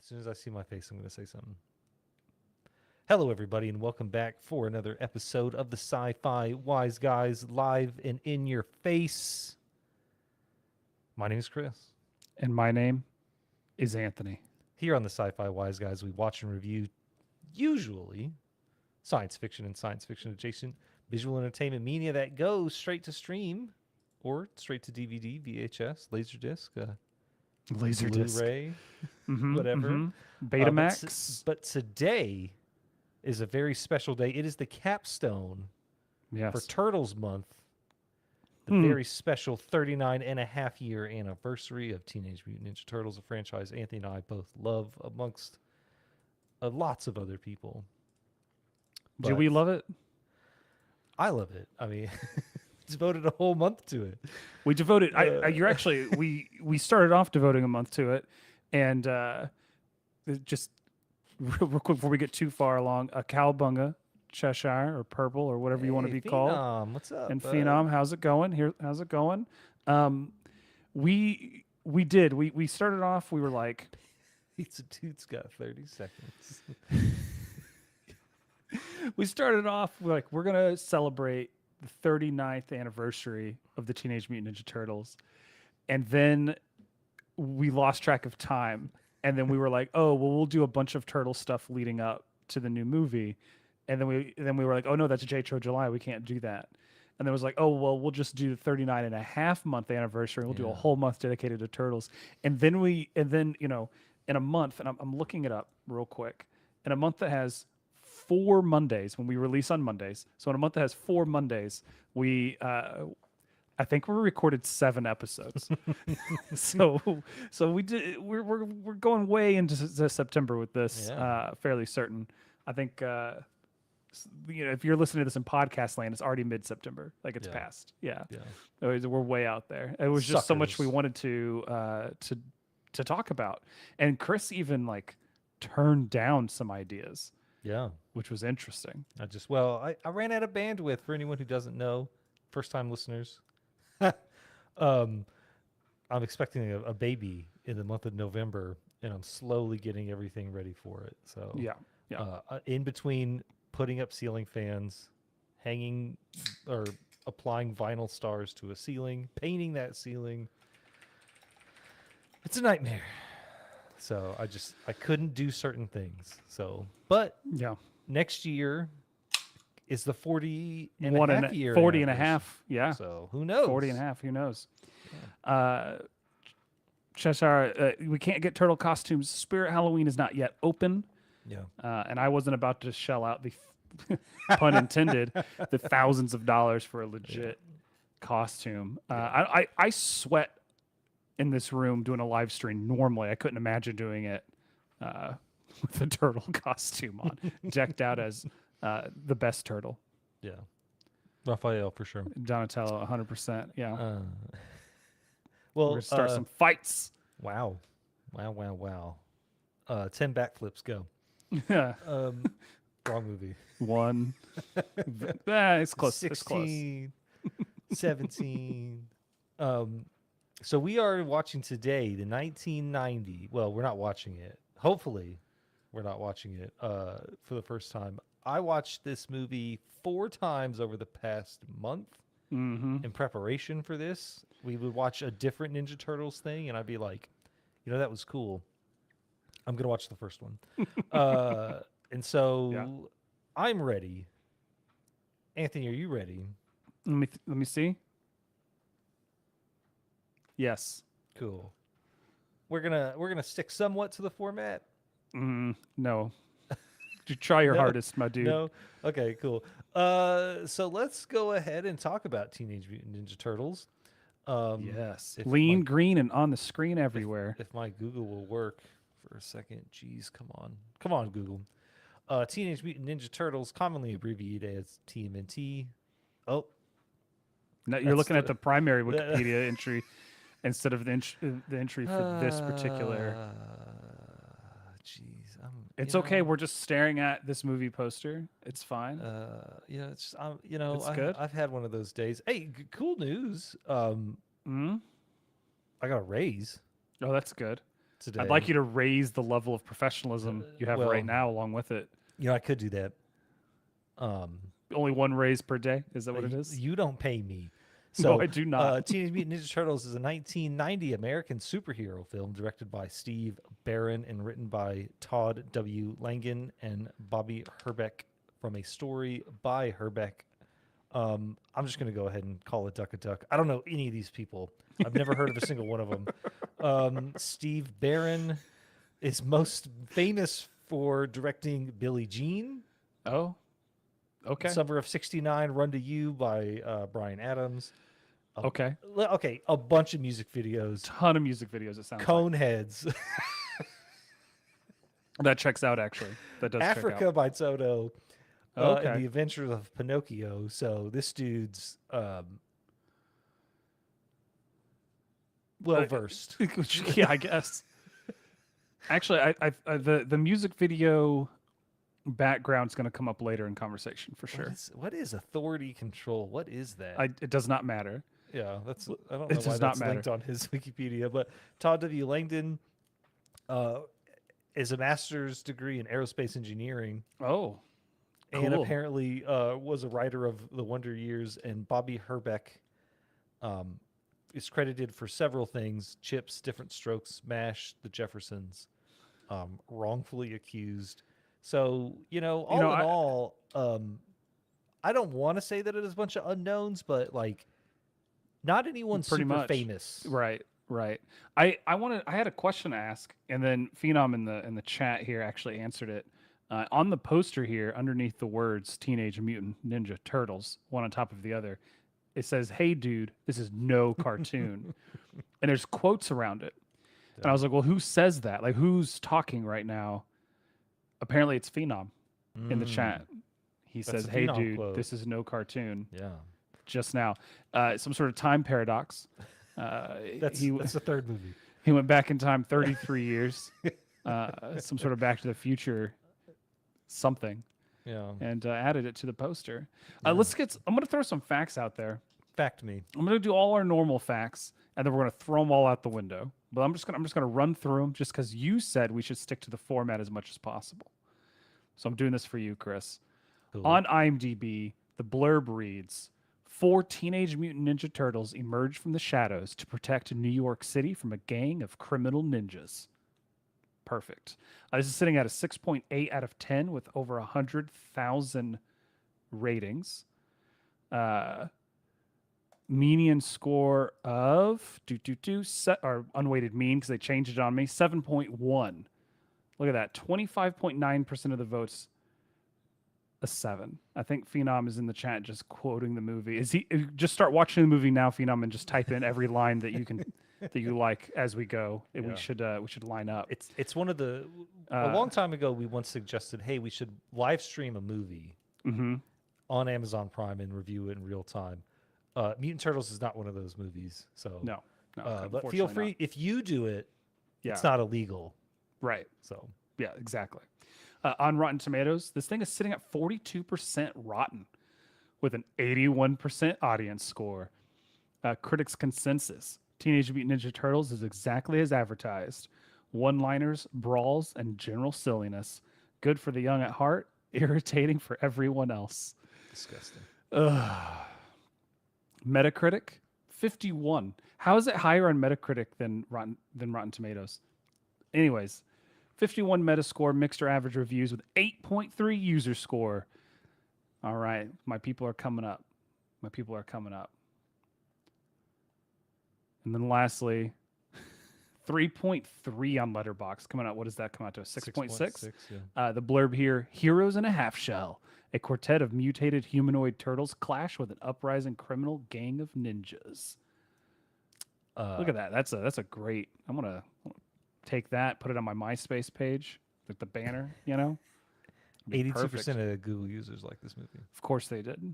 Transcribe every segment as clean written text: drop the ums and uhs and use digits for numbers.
soon as I see my face, I'm going to say something. Hello, everybody, and welcome back for another episode of the Sci-Fi Wise Guys, live and in your face. My name is Chris. And my name is Anthony. Here on the Sci-Fi Wise Guys, we watch and review, usually, science fiction and science fiction adjacent visual entertainment media that goes straight to stream or straight to DVD, VHS, Laserdisc, Blu-ray, whatever. Betamax. But today is a very special day. It is the capstone for Turtles Month, the very special 39 and a half year anniversary of Teenage Mutant Ninja Turtles, a franchise Anthony and I both love amongst lots of other people. Do we love it? I love it. I mean, devoted a whole month to it. We devoted. You're actually we started off devoting a month to it, and just real quick before we get too far along, a cowbunga, Cheshire or Purple or whatever you want to be called. What's up? And Phenom, how's it going? How's it going? We started off. We were like, Pizza Toots got 30 seconds. we started off like we're gonna celebrate the 39th anniversary of the Teenage Mutant Ninja Turtles, and then we lost track of time, and then we were like, oh well, we'll do a bunch of turtle stuff leading up to the new movie, and then we were like, oh no, that's J-Tro July, we can't do that. And then it was like, oh well, we'll just do the 39 and a half month anniversary, we'll do a whole month dedicated to turtles. And then you know, in a month, and I'm looking it up real quick, in a month that has 4 Mondays, when we release on Mondays. So in a month that has 4 Mondays, we I think we recorded 7 episodes. so we're going way into September with this, fairly certain. I think you know, if you're listening to this in podcast land, it's already mid-September. Like it's past. Yeah. We're way out there. It was just so much we wanted to talk about. And Chris even like turned down some ideas. Yeah. Which was interesting. I ran out of bandwidth for anyone who doesn't know, first time listeners. I'm expecting a baby in the month of November, and I'm slowly getting everything ready for it. So in between putting up ceiling fans, hanging or applying vinyl stars to a ceiling, painting that ceiling, it's a nightmare. So I couldn't do certain things. So, but next year is the 40 and a half year. 40 and a half. Yeah. So who knows? 40 and a half. Who knows? Yeah. Cheshire, we can't get turtle costumes. Spirit Halloween is not yet open. Yeah. And I wasn't about to shell out the pun intended, the thousands of dollars for a legit costume. I sweat in this room doing a live stream. Normally, I couldn't imagine doing it with a turtle costume on, decked out as the best turtle. Yeah, Raphael for sure. Donatello, 100%. Yeah. Well, we're gonna start some fights. Wow. 10 backflips, go. Yeah. Wrong movie. 1. It's close. 16. 17. So we are watching today the 1990. Well, we're not watching it. Hopefully, we're not watching it for the first time. I watched this movie 4 times over the past month in preparation for this. We would watch a different Ninja Turtles thing, and I'd be like, you know, that was cool. I'm going to watch the first one. And so I'm ready. Anthony, are you ready? Let me see. Yes. Cool. We're gonna stick somewhat to the format. No. You try your hardest, my dude. No. Okay. Cool. So let's go ahead and talk about Teenage Mutant Ninja Turtles. Yes. Lean, green, and on the screen everywhere. If my Google will work for a second. Jeez, come on, Google. Teenage Mutant Ninja Turtles, commonly abbreviated as TMNT. Oh. No, you're looking at the primary Wikipedia entry. Instead of the entry for this particular. Jeez, it's okay. We're just staring at this movie poster. It's fine. It's it's good. I've had one of those days. Hey, cool news. I got a raise. Oh, that's good. today. I'd like you to raise the level of professionalism you have well, right now along with it. I could do that. Um, Only one raise per day? Is that what it you, is? you don't pay me. No, So, I do not. Teenage Mutant Ninja Turtles is a 1990 American superhero film directed by Steve Barron and written by Todd W. Langen and Bobby Herbeck from a story by Herbeck. I'm just going to go ahead and call it Duck a Duck. I don't know any of these people. I've never heard of a single one of them. Steve Barron is most famous for directing Billie Jean, Oh, okay. Summer of '69, Run to You by Brian Adams. Okay. Okay, a bunch of music videos. Ton of music videos, it sounds like. Coneheads. That checks out, actually. That does check Africa out. by Toto. And Okay. The Adventures of Pinocchio. So this dude's well versed. Yeah, I guess. Actually, the music video background's going to come up later in conversation for sure. What is authority control? What is that? It does not matter. Yeah, that's I don't It know why does not that's matter. linked on his Wikipedia. But Todd W. Langdon is a master's degree in aerospace engineering, Oh, and cool. apparently was a writer of The Wonder Years. And Bobby Herbeck is credited for several things: Chips, Different Strokes, MASH, The Jeffersons, wrongfully accused. So all in all, I don't want to say that it is a bunch of unknowns, but like, not anyone Pretty super much. famous. Right. I had a question to ask, and then Phenom in the chat here actually answered it. On the poster here, underneath the words "Teenage Mutant Ninja Turtles," one on top of the other, it says, "Hey, dude, this is no cartoon," and there's quotes around it. And I was like, "Well, who says that? Like, who's talking right now?" Apparently, it's Phenom in the chat. He That's says, a "Hey, Phenom dude, quote. this is no cartoon." Yeah, Just now, some sort of time paradox. that's the third movie. He went back in time 33 years, some sort of Back to the Future something, Yeah, and added it to the poster. Yeah. I'm going to throw some facts out there. fact me. I'm going to do all our normal facts, and then we're going to throw them all out the window. But I'm just going to run through them just because you said we should stick to the format as much as possible. So I'm doing this for you, Chris. Cool. On IMDb, the blurb reads, 4 Teenage Mutant Ninja Turtles emerge from the shadows to protect New York City from a gang of criminal ninjas. Perfect. This is sitting at a 6.8 out of 10 with over 100,000 ratings. Median score of or unweighted mean because they changed it on me, 7.1. Look at that. 25.9% of the votes, a 7. I think Phenom is in the chat just quoting the movie. Just start watching the movie now, Phenom, and just type in every line that you can that you like as we go. And Yeah. we should line up. It's one of the a long time ago we once suggested, hey, we should live stream a movie on Amazon Prime and review it in real time. Mutant Turtles is not one of those movies, so No, but feel unfortunately free not. if you do it. Yeah. It's not illegal, Right. so Yeah, exactly. On Rotten Tomatoes, this thing is sitting at 42% rotten with an 81% audience score. Critics' consensus, Teenage Mutant Ninja Turtles is exactly as advertised. One-liners, brawls, and general silliness. Good for the young at heart, irritating for everyone else. disgusting. Metacritic, 51. How is it higher on Metacritic than Rotten Tomatoes? Anyways, 51 Metascore, mixed or average reviews with 8.3 user score. All right, my people are coming up. And then lastly, 3.3 on Letterboxd. Coming out, what does that come out to? 6.6? Yeah. The blurb here, Heroes in a Half Shell. A quartet of mutated humanoid turtles clash with an uprising criminal gang of ninjas. Look at that. That's a great. I'm gonna take that, put it on my MySpace page, like the banner. 82% of Google users like this movie. Of course they did.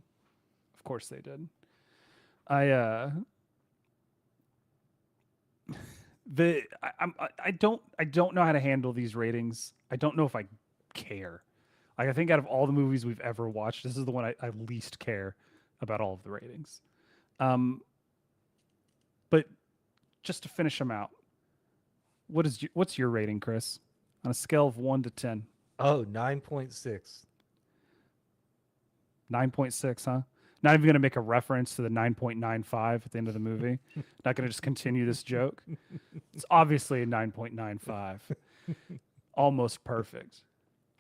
I don't know how to handle these ratings. I don't know if I care. I think out of all the movies we've ever watched, this is the one I least care about all of the ratings. But just to finish them out, What's your rating, Chris, on a scale of 1 to 10? Oh, 9.6. 9.6, huh? Not even going to make a reference to the 9.95 at the end of the movie. Not going to just continue this joke. It's obviously a 9.95. Almost perfect.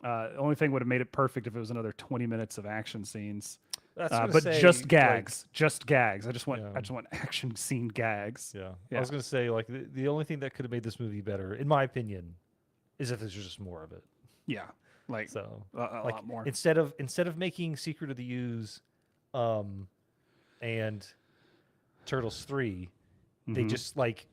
The only thing would have made it perfect if it was another 20 minutes of action scenes. That's gonna But say just like, gags. Just gags. I just want yeah, action scene gags. yeah. I Yeah. was gonna say like the only thing that could have made this movie better, in my opinion, is if there's just more of it. Yeah. Like So a like lot more. instead of making Secret of the Ooze, and Turtles 3, they Hmm. just like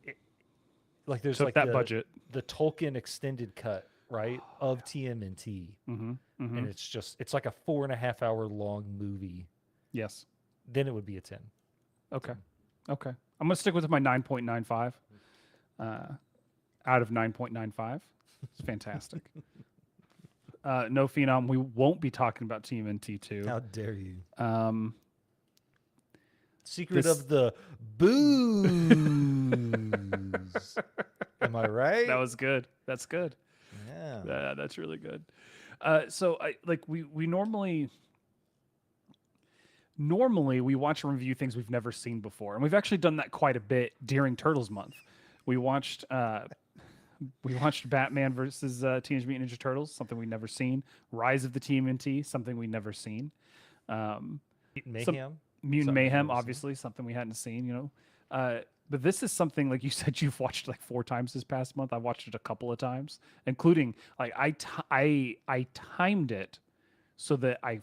there's Took like that budget. the Tolkien extended cut, right, of TMNT, Hmm. Hmm. and it's like a 4.5 hour long movie. Yes. Then it would be a 10. Okay. Okay. I'm going to stick with my 9.95 out of 9.95. It's fantastic. No Phenom, we won't be talking about TMNT 2. How dare you? Um, Secret this of the Booze. Am I right? that was good. That's good. Yeah. That's really good. So I like we normally we watch and review things we've never seen before, and we've actually done that quite a bit during Turtles Month. We watched Batman versus Teenage Mutant Ninja Turtles, something we've never seen. Rise of the TMNT, something we've never seen. Um, some Mayhem. Mutant Something I've Mayhem, never seen. obviously, something we hadn't seen. But this is something like you said you've watched like 4 times this past month. I watched it a couple of times, including like I timed it so that I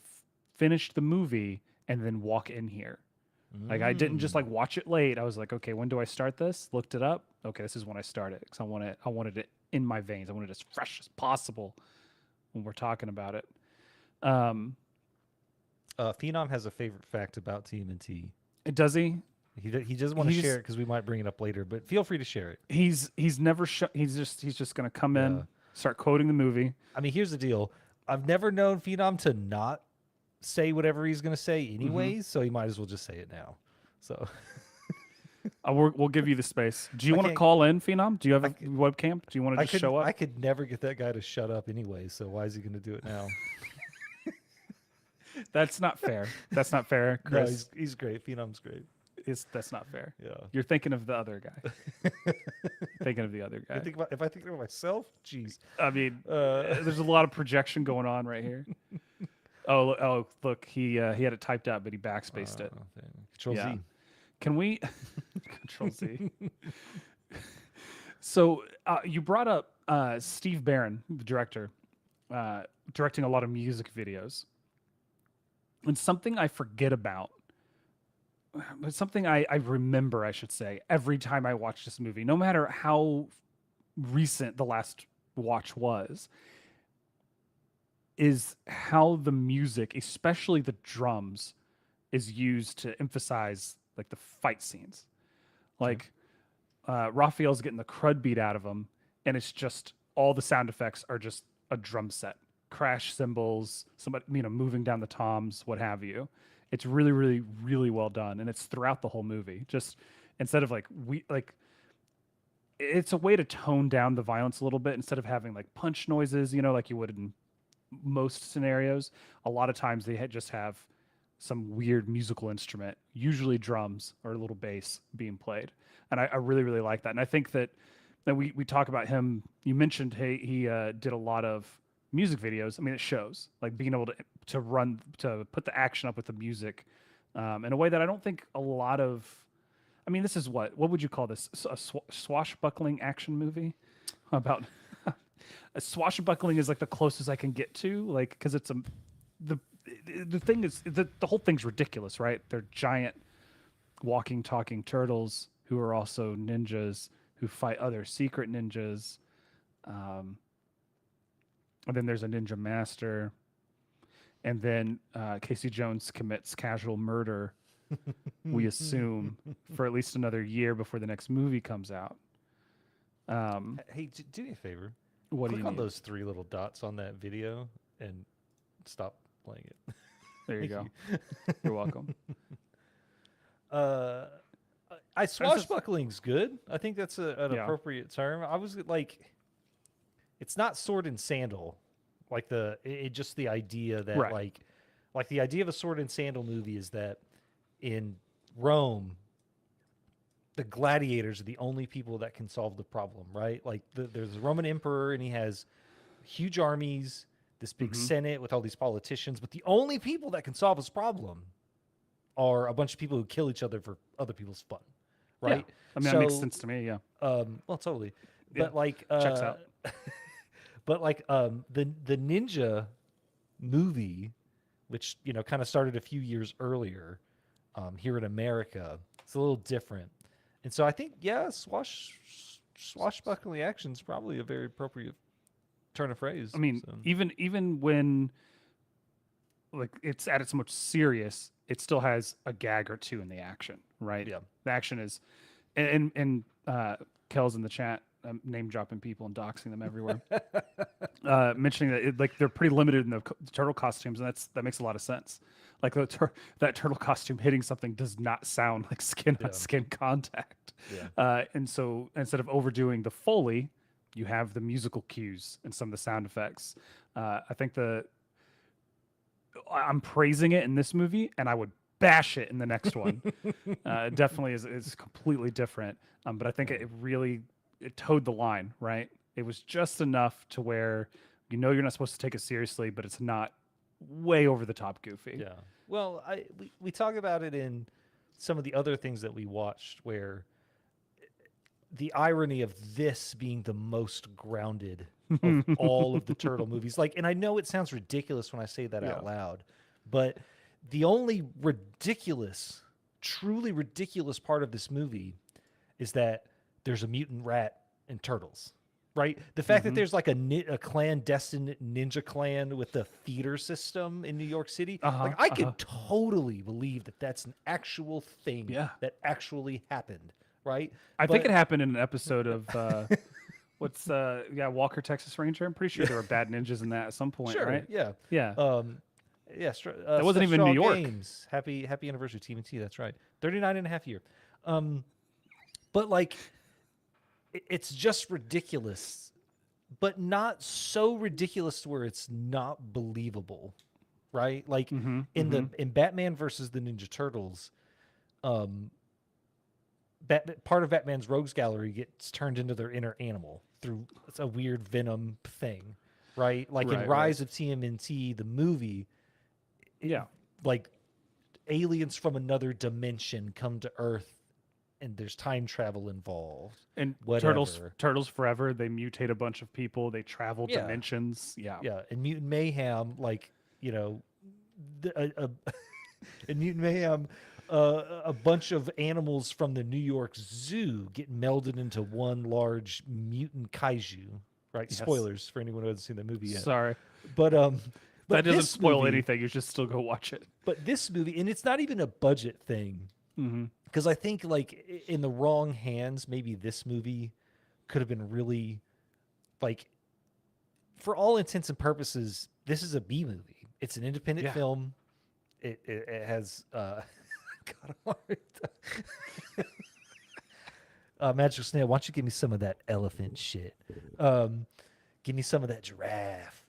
finished the movie and then walk in here. Like I didn't just like watch it late. I was like, okay, when do I start this? Looked it up. Okay, this is when I started because I wanted it in my veins. I wanted it as fresh as possible when we're talking about it. Um, Phenom has a favorite fact about TMNT. does he? He doesn't want to He's share it because we might bring it up later, but feel free to share it. he's never he's just gonna come Yeah. in, start quoting the movie. I mean, here's the deal. I've never known Phenom to not say whatever he's going to say anyways, so he might as well just say it now. So We'll give you the space. Do you I want to can't- call in, Phenom? Do you have a I could- webcam? Do you want to just show up? I could never get that guy to shut up anyway, so why is he going to do it now? That's not fair. That's not fair, No, Chris. he's great. Phenom's great. That's not fair. Yeah. You're thinking of the other guy. Thinking of the other guy. If I think about myself, jeez. I mean, there's a lot of projection going on right here. Oh, look, he had it typed out, but he backspaced it. Control Yeah. Z. Can we Control Z? So you brought up Steve Barron, the director, directing a lot of music videos, and something I forget about. But something I remember, I should say, every time I watch this movie, no matter how recent the last watch was, is how the music, especially the drums, is used to emphasize like the fight scenes. Like Raphael's getting the crud beat out of him, and it's just all the sound effects are just a drum set, crash cymbals, somebody moving down the toms, what have you. It's really, really, really well done, and it's throughout the whole movie. Just instead of it's a way to tone down the violence a little bit instead of having like punch noises, like you would in most scenarios. A lot of times they just have some weird musical instrument, usually drums or a little bass being played, and I really, really like that. And I think that we talk about him. You mentioned he did a lot of music videos. I mean, it shows like being able to put the action up with the music in a way that I don't think a lot of. I mean, this is what would you call this? A swashbuckling action movie about. A swashbuckling is like the closest I can get to, like, because it's the thing is the whole thing's ridiculous, right? They're giant walking, talking turtles who are also ninjas who fight other secret ninjas. And then there's a ninja master. And then Casey Jones commits casual murder, we assume, for at least another year before the next movie comes out. Hey, do me a favor. What Click do you on need? those 3 little dots on that video and stop playing it. There you Thank go. You're welcome. Swashbuckling's good. I think that's an Yeah. appropriate term. I was like, it's not sword and sandal, like just the idea that Right. like the idea of a sword and sandal movie is that in Rome, the gladiators are the only people that can solve the problem, right? Like there's a Roman emperor and he has huge armies, this big Mm-hmm. senate with all these politicians, but the only people that can solve his problem are a bunch of people who kill each other for other people's fun, Yeah. right? I mean, that makes So, sense to me. Yeah. well, totally, Yeah. but like, Checks out. but like, the ninja movie, which kind of started a few years earlier, here in America, it's a little different, and so I think swashbuckling action is probably a very appropriate turn of phrase. I mean, So. even when like it's at its most serious, it still has a gag or two in the action, right? Yeah. The action is, and Kel's in the chat, name dropping people and doxing them everywhere, mentioning that like they're pretty limited in the turtle costumes, and that makes a lot of sense. Like that turtle costume hitting something does not sound like skin on skin contact. Yeah. And so instead of overdoing the Foley, you have the musical cues and some of the sound effects. I think I'm praising it in this movie, and I would bash it in the next one. It definitely is completely different, but I think it really towed the line. Right, it was just enough to where you're not supposed to take it seriously, but it's not way over the top goofy. Yeah. Well, we talk about it in some of the other things that we watched, where the irony of this being the most grounded of all of the turtle movies. Like, and I know it sounds ridiculous when I say that out loud, but the only ridiculous, truly ridiculous part of this movie is that there's a mutant rat and turtles. Right, the fact that there's like a clandestine ninja clan with a theater system in New York City, like I could totally believe that that's an actual thing that actually happened. Right, I think it happened in an episode of Walker Texas Ranger. I'm pretty sure there were bad ninjas in that at some point. Sure, right? yeah, Yeah. That wasn't even New York. Games. Happy anniversary, TMNT. That's right, 39 and a half year. But like, it's just ridiculous, but not so ridiculous to where it's not believable, right? Like in Batman versus the Ninja Turtles, part of Batman's rogues gallery gets turned into their inner animal through a weird venom thing, right? Like in Rise of TMNT, the movie, like aliens from another dimension come to Earth. And there's time travel involved. And whatever. Turtles Forever, they mutate a bunch of people. They travel dimensions. Yeah. Yeah. And Mutant Mayhem, like, in Mutant Mayhem, a bunch of animals from the New York Zoo get melded into one large mutant kaiju. Right? Yes. Spoilers for anyone who hasn't seen the movie yet. Sorry. But that doesn't spoil anything. You should still go watch it. But this movie, and it's not even a budget thing. Because I think, like, in the wrong hands, maybe this movie could have been really, like, for all intents and purposes, this is a B movie. It's an independent film. It has, God, Magical Snail, why don't you give me some of that elephant shit? Give me some of that giraffe.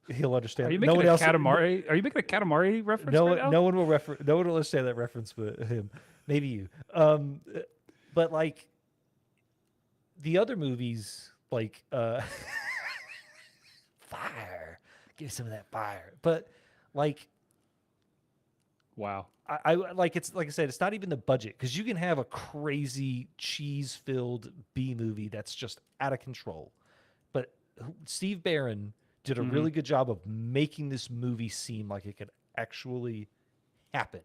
He'll understand. Are you making Katamari? Are you making a Katamari reference? No one will No one will understand that reference, but him. Maybe you. But like the other movies, like fire. Give me some of that fire. But like, wow. I like it's like I said, it's not even the budget, because you can have a crazy cheese-filled B movie that's just out of control. But Steve Barron did a really good job of making this movie seem like it could actually happen.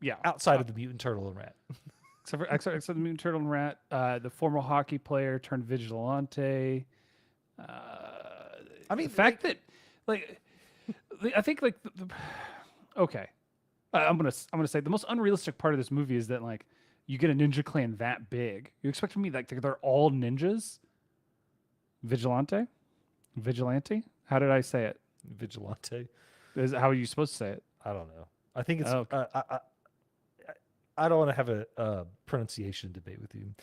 Yeah. Outside of the mutant turtle and rat. except for the mutant turtle and rat, the former hockey player turned vigilante. I mean, the fact that, like, I think like, okay, I'm gonna say the most unrealistic part of this movie is that, like, you get a ninja clan that big. You expect from me like they're all ninjas. Vigilante. How did I say it? Vigilante. Is how are you supposed to say it? I don't know. I think it's. I don't want to have a pronunciation debate with you.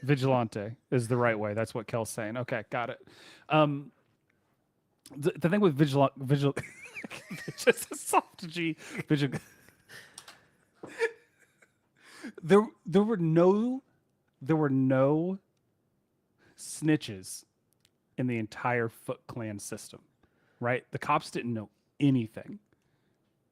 Vigilante is the right way. That's what Kel's saying. Okay, got it. The thing with vigil, just a soft G, vigil. There were no snitches in the entire Foot Clan system, right? The cops didn't know anything.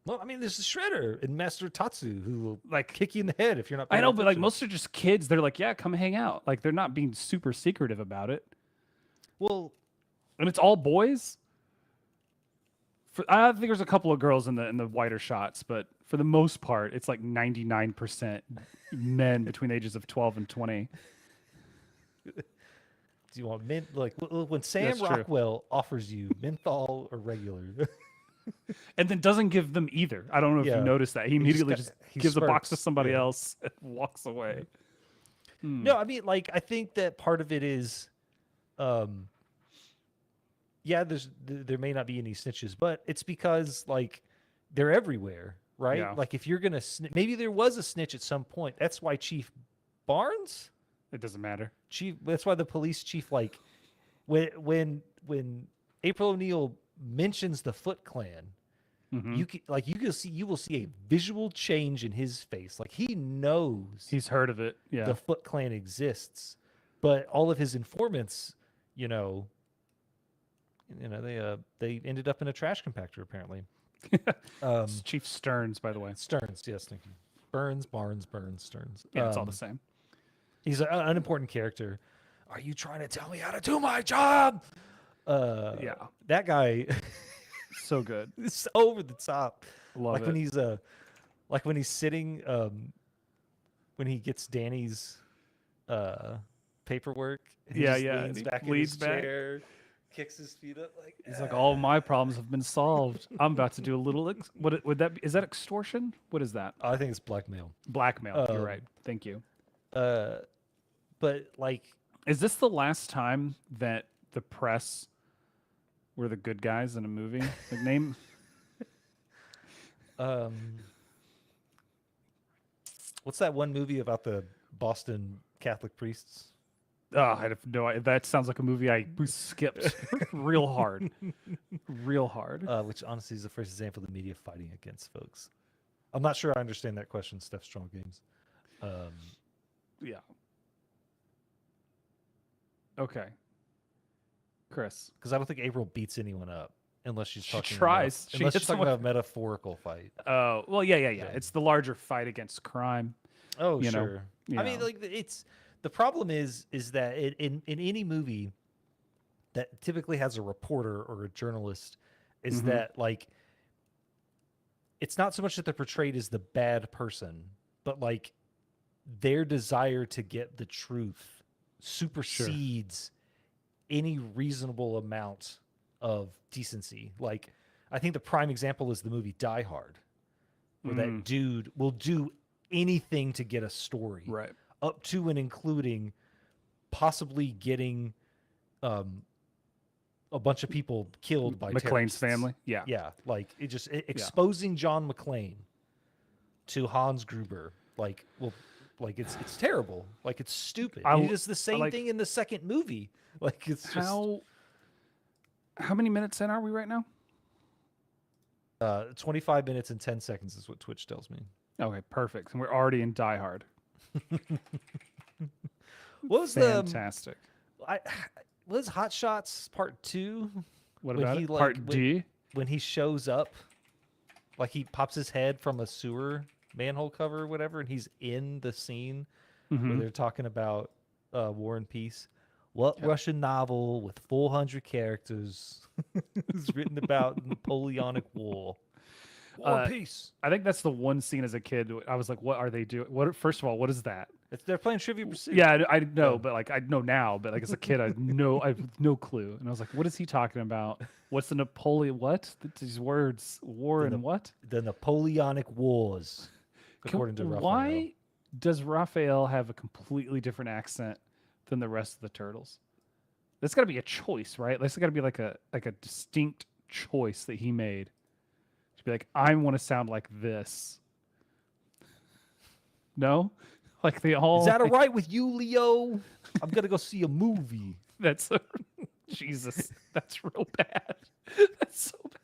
Well, I mean, there's the Shredder and Master Tatsu who will like kick you in the head if you're not. I Paying know, but like attention. most are just kids. They're like, yeah, come hang out. Like they're not being super secretive about it, Well, and it's all boys. I think there's a couple of girls in the wider shots, but for the most part, it's like 99% men between the ages of 12 and 20. do you want mint? Like when Sam That's true. Rockwell offers you menthol or regular, And then doesn't give them either. I don't know if Yeah. you noticed that. He immediately just he gives a box to smirks, somebody yeah. else and walks away. No, I mean, like, I think that part of it is, yeah, there may not be any snitches, but it's because like they're everywhere, right? Yeah. Like if you're gonna, maybe there was a snitch at some point. That's why Chief Barnes, It doesn't matter. That's why the police chief, like, when April O'Neil mentions the Foot Clan, Mhm. you will see a visual change in his face. Like he knows He's heard of it. Yeah. the Foot Clan exists, but all of his informants, you know, they ended up in a trash compactor apparently. It's Chief Stearns, by the way. Stearns, yes, thank you. Burns, Barnes, Burns, Stearns. Yeah, it's all the same. He's an unimportant character. Are you trying to tell me how to do my job? Yeah. That guy So good. is over the top. Love like it. when he's sitting, when he gets Danny's paperwork. And he Yeah, just yeah, leans and he back in leans his back. chair, kicks his feet up like. He's like, all my problems have been solved. I'm about to do a little. What would that be? Is that extortion? What is that? I think it's blackmail. Blackmail. You're right. Thank you. But like, Is this the last time that the press were the good guys in a movie? Like name. what's that one movie about the Boston Catholic priests? Oh, I have no idea. That sounds like a movie I skipped real hard. Real hard. Which honestly is the first example of the media fighting against folks. I'm not sure I understand that question, Steph Strong Games. Yeah. Okay. Chris. Because I don't think April beats anyone up unless she's She talking. tries. She Unless hits she's talking someone- about a metaphorical fight. Oh, well, yeah. Yeah. It's the larger fight against crime. Oh, You know, sure. you I mean, know. like it's the problem is that in any movie that typically has a reporter or a journalist is Mhm. that like it's not so much that they're portrayed as the bad person, but like their desire to get the truth supersedes any reasonable amount of decency. Like I think the prime example is the movie Die Hard, where that dude will do anything to get a story, Right. up to and including possibly getting a bunch of people killed by McClane's terrorists. family. Yeah. Yeah, like exposing John McClane to Hans Gruber, like, well, like it's terrible, like it's stupid. I And l- it is the same like- thing in the second movie. Like it's just How many minutes in are we right now? 25 minutes and 10 seconds is what Twitch tells me. Okay, perfect. And we're already in Die Hard. What was Fantastic. what was Hot Shots Part 2? What when about he, it? like, Part when- D? When he shows up, like he pops his head from a sewer manhole cover or whatever, and he's in the scene where Mhm. they're talking about War and Peace. What Russian novel with 400 characters is written about Napoleonic War? War and Peace. I think that's the one scene as a kid. I was like, what are they doing? What? First of all, what is that? They're playing Trivia Pursuit. Yeah, I know, Yeah. but like I know now, but like as a kid, I have no clue. And I was like, what is he talking about? What's the Napoleon? What? These words, war and what? The Napoleonic Wars, according to Raphael. Why does Raphael have a completely different accent than the rest of the turtles? That's got to be a choice, right? That's got to be like a distinct choice that he made to be like, I want to sound like this. No, like they Is all. that all right with you, Leo? I'm gonna go see a movie. That's Jesus. That's real bad. That's so bad.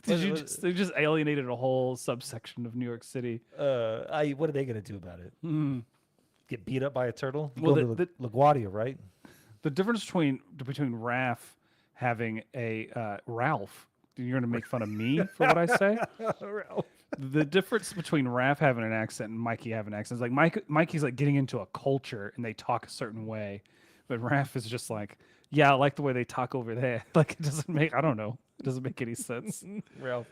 They just alienated a whole subsection of New York City. What are they gonna do about it? Mm. Get beat up by a turtle? You Well, go to LaGuardia, right? the difference between Raph having a Ralph. You're gonna make fun of me for what I say. Ralph. The difference between Raph having an accent and Mikey having an accent is like Mikey's like getting into a culture and they talk a certain way, but Raph is just like, yeah, I like the way they talk over there. Like it doesn't make, I don't know, it doesn't make any sense. Ralph.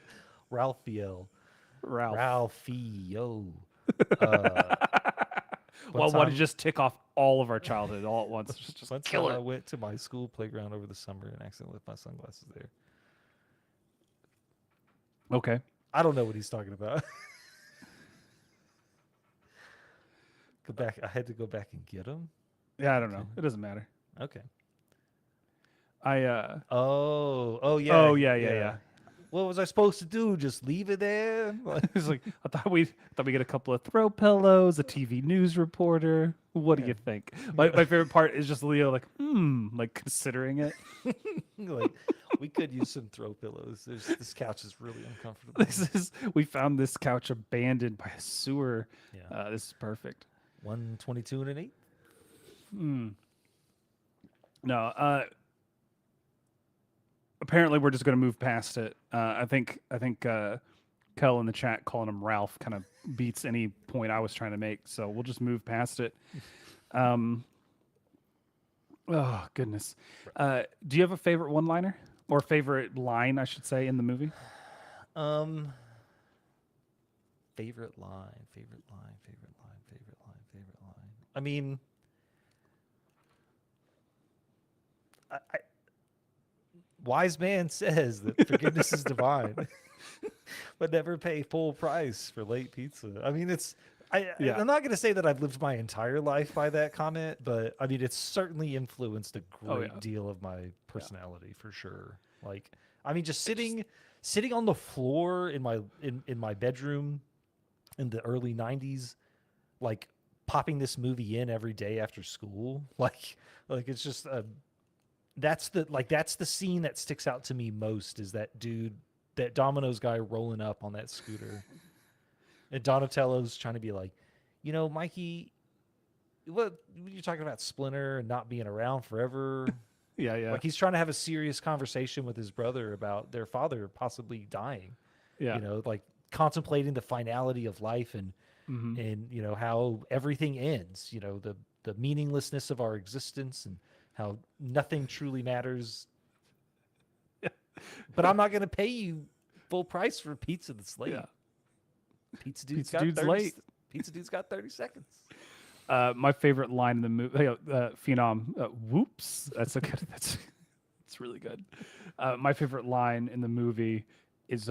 Ralphio. Ralph. Ralphio. Uh, Well, why did you just tick off all of our childhood all at once? Just one kill time I it. went to my school playground over the summer and accidentally left my sunglasses there. Okay. I don't know what he's talking about. Go back. I had to go back and get them. Yeah, I don't know. It doesn't matter. Okay. I Oh yeah. Oh yeah. What was I supposed to do? Just leave it there? It's like I thought we get a couple of throw pillows, a TV news reporter. What do you think? My favorite part is just Leo like like considering it. Like we could use some throw pillows. This couch is really uncomfortable. We found this couch abandoned by a sewer. Yeah. This is perfect. 122 and an 8. No, apparently we're just going to move past it. I think Kel in the chat calling him Ralph kind of beats any point I was trying to make. So we'll just move past it. Oh goodness. Do you have a favorite one-liner or favorite line, I should say, in the movie? Favorite line. I mean, wise man says that forgiveness is divine, but never pay full price for late pizza. I mean, I'm not going to say that I've lived my entire life by that comment, but I mean, it's certainly influenced a great deal of my personality for sure. Like, I mean, just sitting on the floor in my bedroom in the early 90s, like popping this movie in every day after school, like it's just that's the scene that sticks out to me most, is that Domino's guy rolling up on that scooter. And Donatello's trying to be like, Mikey, what you're talking about Splinter and not being around forever. Yeah. Like he's trying to have a serious conversation with his brother about their father possibly dying. Yeah. Like contemplating the finality of life and how everything ends, the meaninglessness of our existence and how nothing truly matters. But I'm not going to pay you full price for pizza that's late. Yeah. Pizza Dude's got 30 seconds. My favorite line in the movie, Phenom, whoops. That's okay. That's really good. My favorite line in the movie is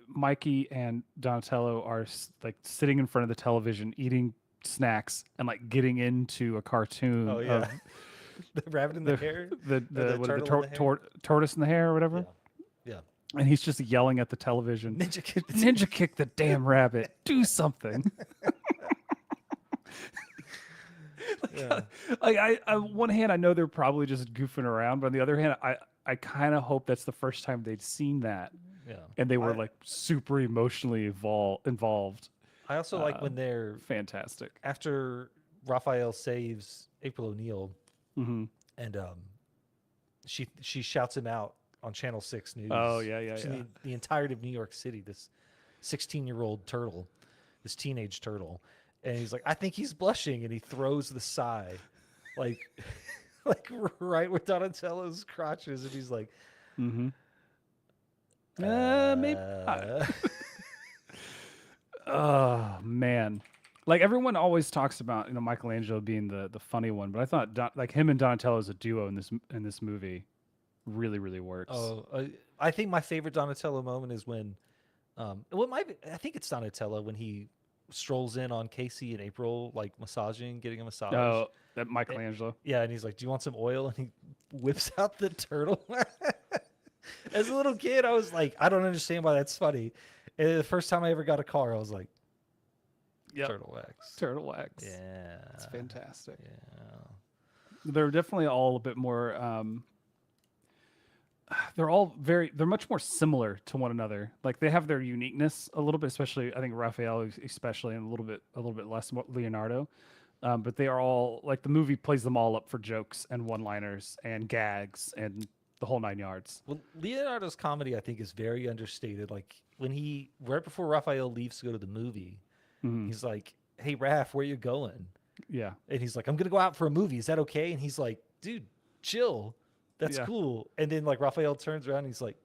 Mikey and Donatello are like sitting in front of the television eating snacks and like getting into a cartoon of the rabbit in the hair, the tortoise in the hair or whatever. Yeah. And he's just yelling at the television. Ninja kick the damn rabbit. Do something. On one hand, I know they're probably just goofing around, but on the other hand, I kind of hope that's the first time they'd seen that. Yeah. And they were like super emotionally involved. I also like when they're fantastic. After Raphael saves April O'Neil, and she shouts him out on Channel 6 News. Oh, yeah. The entirety of New York City, this 16-year-old turtle, this teenage turtle. And he's like, I think he's blushing. And he throws the sigh, like right where Donatello's crotch is. And he's like, maybe not. Oh, man. Like everyone always talks about, Michelangelo being the funny one, but I thought like him and Donatello as a duo in this movie really, really works. Oh, I think my favorite Donatello moment is when, I think it's Donatello when he strolls in on Casey and April, like getting a massage. Oh, that Michelangelo. And he's like, "Do you want some oil?" And he whips out the turtle. As a little kid, I was like, I don't understand why that's funny. And the first time I ever got a car, I was like, Yep. Turtle wax. Turtle X. Yeah. It's fantastic. Yeah. They're definitely all a bit more. They're much more similar to one another. Like they have their uniqueness a little bit, especially I think Raphael, especially, and a little bit less Leonardo. But they are all like the movie plays them all up for jokes and one-liners and gags and the whole nine yards. Well, Leonardo's comedy, I think, is very understated. Like when right before Raphael leaves to go to the movie, Mhm. he's like, "Hey, Raph, where you going?" Yeah, And he's like, "I'm gonna go out for a movie. Is that okay?" And he's like, "Dude, chill. That's yeah. cool." And then like Raphael turns around and he's like,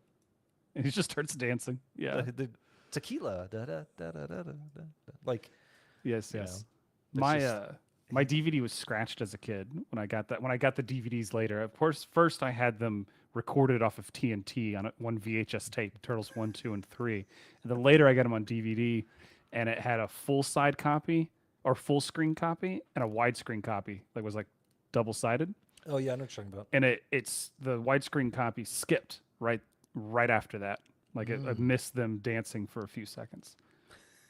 And he just starts dancing. Yeah. the tequila, da, da, da, da, da, da, da. Like, Yes. you know, Yes. it's My just my DVD was scratched as a kid when I got that. When I got the DVDs later, of course, first I had them recorded off of TNT on one VHS tape, Turtles 1, 2, and 3, and then later I got them on DVD, and it had a full side copy or full screen copy and a widescreen copy that was like double sided, oh yeah, I know what you're talking about. and it's the widescreen copy skipped right after that. Like I missed them dancing for a few seconds.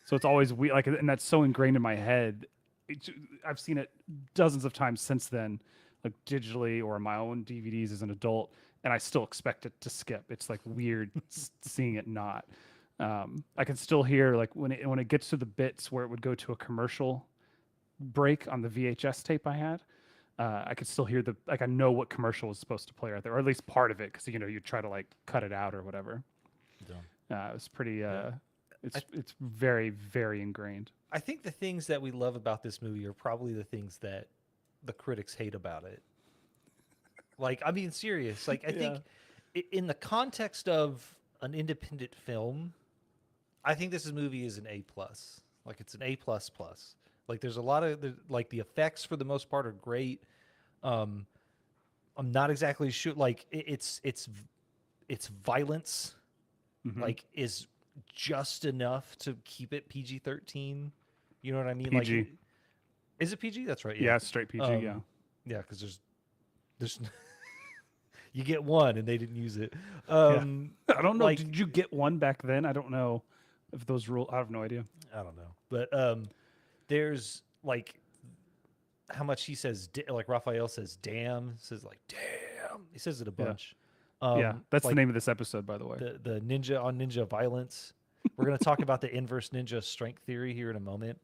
So it's always we like, and that's so ingrained in my head. I've seen it dozens of times since then, like digitally or on my own DVDs as an adult, and I still expect it to skip. It's like weird seeing it not. I can still hear like when it gets to the bits where it would go to a commercial break on the VHS tape I had. I could still hear I know what commercial was supposed to play right there, or at least part of it, because you try to like cut it out or whatever. Yeah. It was pretty. Yeah. It's very very ingrained. I think the things that we love about this movie are probably the things that the critics hate about it. Like, I'm being serious. Like, I think in the context of an independent film, I think this movie is an A plus. Like, it's an A plus plus. Like, there's a lot of like the effects for the most part are great. Um, I'm not exactly sure. Like, its violence Mhm. like is just enough to keep it PG-13. You know what I mean? PG. Like, is it PG? That's right. Yeah. Yeah, it's straight PG. Yeah. Yeah, because there's you get one and they didn't use it. Yeah. I don't know. Like, Did you get one back then? I don't know if those rules. I have no idea. I don't know, but there's like how much he says. Like Raphael says, "Damn," says like "damn." He says it a Yeah. bunch. Yeah, that's like the name of this episode, by the way. the ninja on ninja violence. We're gonna talk about the inverse ninja strength theory here in a moment.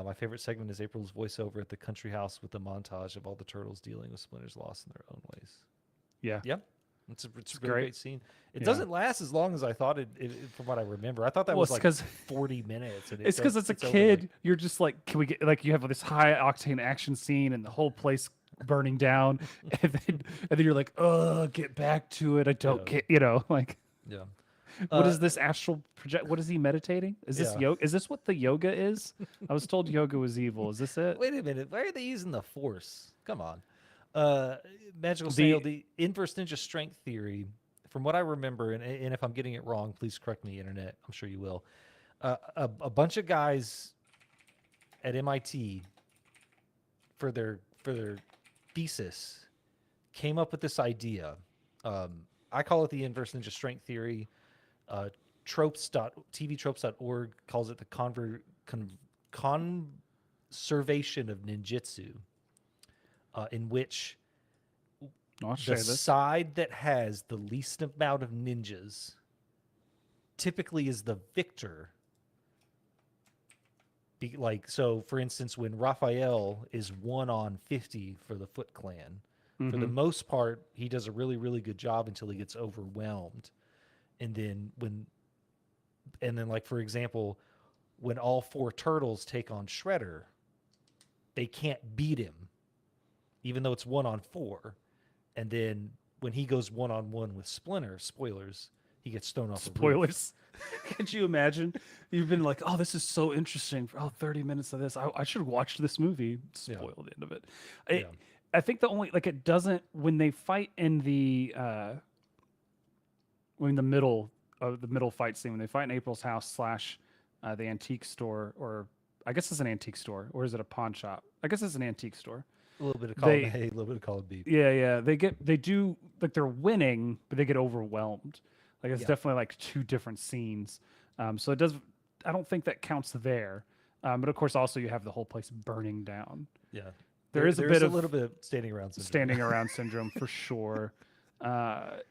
My favorite segment is April's voiceover at the country house with the montage of all the turtles dealing with Splinter's loss in their own ways. Yeah. Yeah, it's a really great. great scene. It Yeah. doesn't last as long as I thought from what I remember. I thought that Well, was it's like 'cause- 40 minutes. And It's because as a it's over, kid, like- you're just like, can we get like you have this high octane action scene and the whole place burning down, and then you're like, oh, get back to it. I don't Yeah. get, like. yeah. What is this astral project? What is he meditating? Is this Yeah. yoga? Is this what the yoga is? I was told yoga was evil. Is this it? Wait a minute. Why are they using the Force? Come on. Magical The- Snail, the inverse ninja strength theory, from what I remember, and if I'm getting it wrong, please correct me, internet. I'm sure you will. A bunch of guys at MIT for their thesis came up with this idea. I call it the inverse ninja strength theory. TVtropes.org calls it the conservation of ninjutsu, in which I'll the share this. side that has the least amount of ninjas typically is the victor. So, for instance, when Raphael is 1 on 50 for the Foot Clan, for the most part, he does a really, really good job until he gets overwhelmed. And then like, for example, when all 4 turtles take on Shredder, they can't beat him, even though it's 1 on 4. And then when he goes 1-on-1 with Splinter, spoilers, he gets thrown off the roof. Spoilers. Could you imagine? You've been like, oh, this is so interesting for 30 minutes of this. I should watch this movie. Spoil the end of it. Yeah. I think the only like it doesn't when they fight in the middle fight scene when they fight in April's house / the antique store, or I guess it's an antique store, or is it a pawn shop? I guess it's an antique store. A little bit of column A, a little bit of column B. Yeah, they do like they're winning, but they get overwhelmed. Like it's Yeah. definitely like two different scenes. So it does. I don't think that counts there. But of course, also you have the whole place burning down. Yeah. There is a there's bit a of little bit of standing around syndrome. standing around syndrome for sure.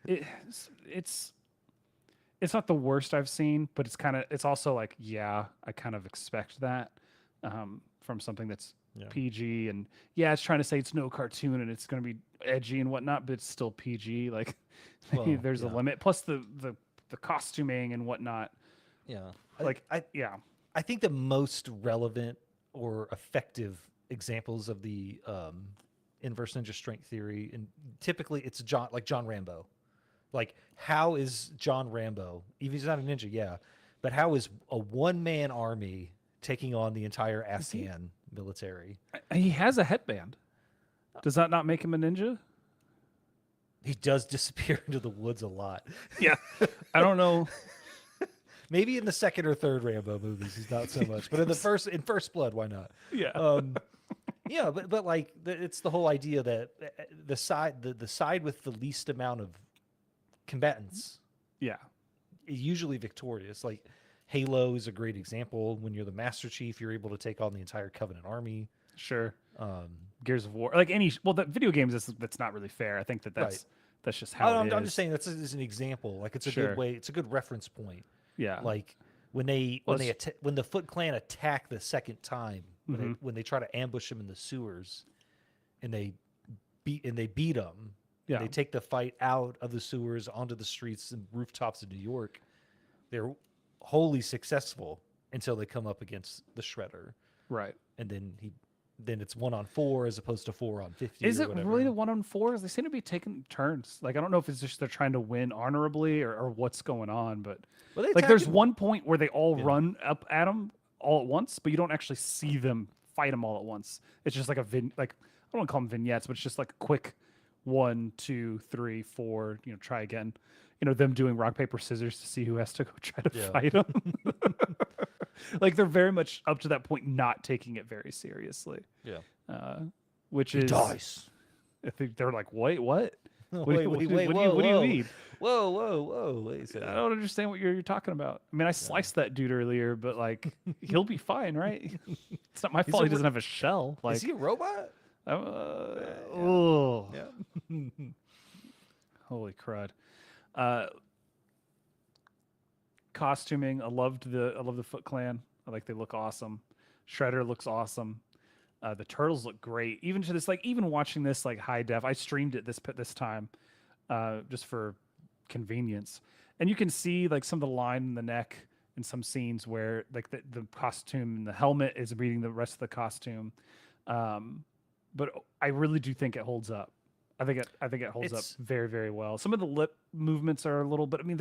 It's it's not the worst I've seen, but it's also like, yeah, I kind of expect that from something that's Yeah. PG, and yeah, it's trying to say it's no cartoon and it's going to be edgy and whatnot, but it's still PG. Like Well, there's a yeah. limit. Plus the costuming and whatnot. Yeah. Like yeah, I think the most relevant or effective examples of the inverse ninja strength theory, and typically it's John Rambo. Like, how is John Rambo, even if he's not a ninja, yeah, but how is a one man army taking on the entire Afghan military? he has a headband. Does that not make him a ninja? He does disappear into the woods a lot. Yeah, I don't know. Maybe in the second or third Rambo movies, he's not so much, but in First Blood, why not? Yeah, Yeah, but like it's the whole idea that the side with the least amount of combatants yeah, is usually victorious. Like Halo is a great example. When you're the Master Chief, you're able to take on the entire Covenant army. sure. Um, Gears of War, like any the video games, that's not really fair. I think that's Right. that's just how it is. I'm just saying that's as an example. Like it's a Sure. good way. It's a good reference point. Yeah, Like when Well, when the Foot Clan attack the second time, Mhm. when they try to ambush them in the sewers, and they beat them. yeah, They take the fight out of the sewers onto the streets and rooftops of New York. They're wholly successful until they come up against the Shredder, right. and then it's 1-on-4 as opposed to 4-on-50. Is or it whatever. really the 1-on-4s? They seem to be taking turns. Like I don't know if it's just they're trying to win honorably or what's going on, but Well, they like there's attack- one point where they all Yeah. run up at them all at once, but you don't actually see them fight them all at once. It's just like like I don't want to call them vignettes, but it's just like a quick 1, 2, 3, 4. Try again. Them doing rock paper scissors to see who has to go try to Yeah. fight them. Like they're very much up to that point not taking it very seriously. Yeah. Which He is dies. I think they're like, wait, what? Wait, What do wait, you- wait, what do whoa, you- what do you whoa. mean? Whoa. Wait a I second. don't understand what you're talking about. I mean, I sliced that dude earlier, but like, he'll be fine, right? It's not my fault. a He doesn't have a shell. Like, Is he a robot? oh, Yeah. holy crud! Costuming. I love the Foot Clan. I like they look awesome. Shredder looks awesome. The turtles look great. Even to this, like, even watching this like high def. I streamed it this time, just for convenience, and you can see like some of the line in the neck in some scenes where like the costume and the helmet is reading the rest of the costume. But I really do think it holds up. I think it holds up It's- very, very well. Some of the lip movements are a little, but I mean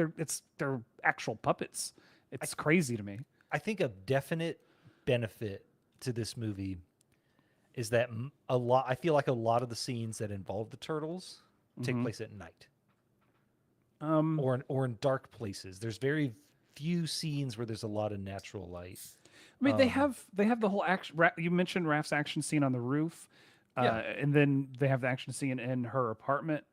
they're actual puppets. It's crazy to me. I think a definite benefit to this movie is that I feel like a lot of the scenes that involve the turtles take Mhm. place at night Um, or in dark places. There's very few scenes where there's a lot of natural light. I mean, they have the whole action. You mentioned Raph's action scene on the roof, Yeah. and then they have the action scene in her apartment,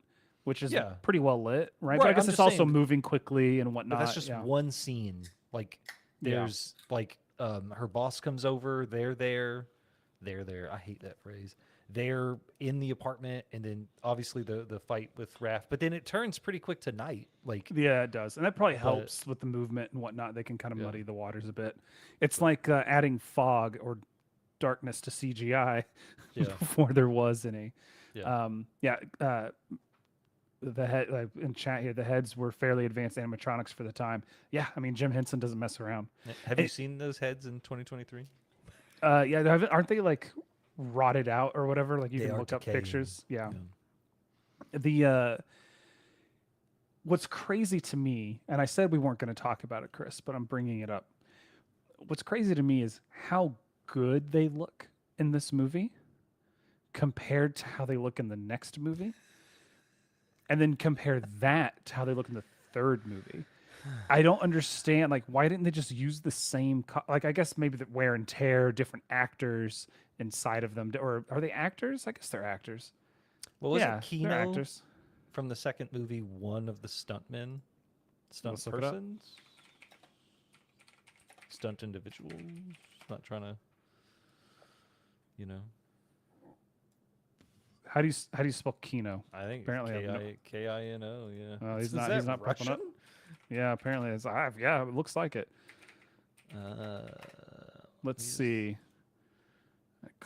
which is Yeah. pretty well lit, right? But I Right, guess I'm it's just also saying- moving quickly and But whatnot. that's just yeah. one scene. Like Yeah. there's like her boss comes over, they're there. I hate that phrase. They're in the apartment, and then obviously the fight with Raph. But then it turns pretty quick to night. Like Yeah, it does, and that probably helps with the movement and whatnot. They can kind of Yeah. muddy the waters a bit. It's like adding fog or darkness to CGI Yeah. before there was any. Yeah. The head in chat here, the heads were fairly advanced animatronics for the time. Yeah, I mean Jim Henson doesn't mess around. Have you seen those heads in 2023? Yeah, aren't they like rotted out or whatever? Like you They can are look up decaying. pictures. Yeah. Yeah. The what's crazy to me, and I said we weren't going to talk about it, Chris, but I'm bringing it up. What's crazy to me is how good they look in this movie compared to how they look in the next movie, and then compare that to how they look in the third movie. I don't understand. Like, why didn't they just use the same? Like, I guess maybe the wear and tear, different actors inside of them, or are they actors? I guess they're actors. What was yeah, it? they're Kino actors. from the second movie one of the stuntmen, stunt Let's look it up. persons, stunt individuals. Not trying to, you know. How do you spell Kino? I think Apparently I it's have no- K-I-N-O. Yeah. He's Is not. that He's not popping up. Russian? Yeah, apparently it's. Yeah, it looks like it. Let's Yes. see.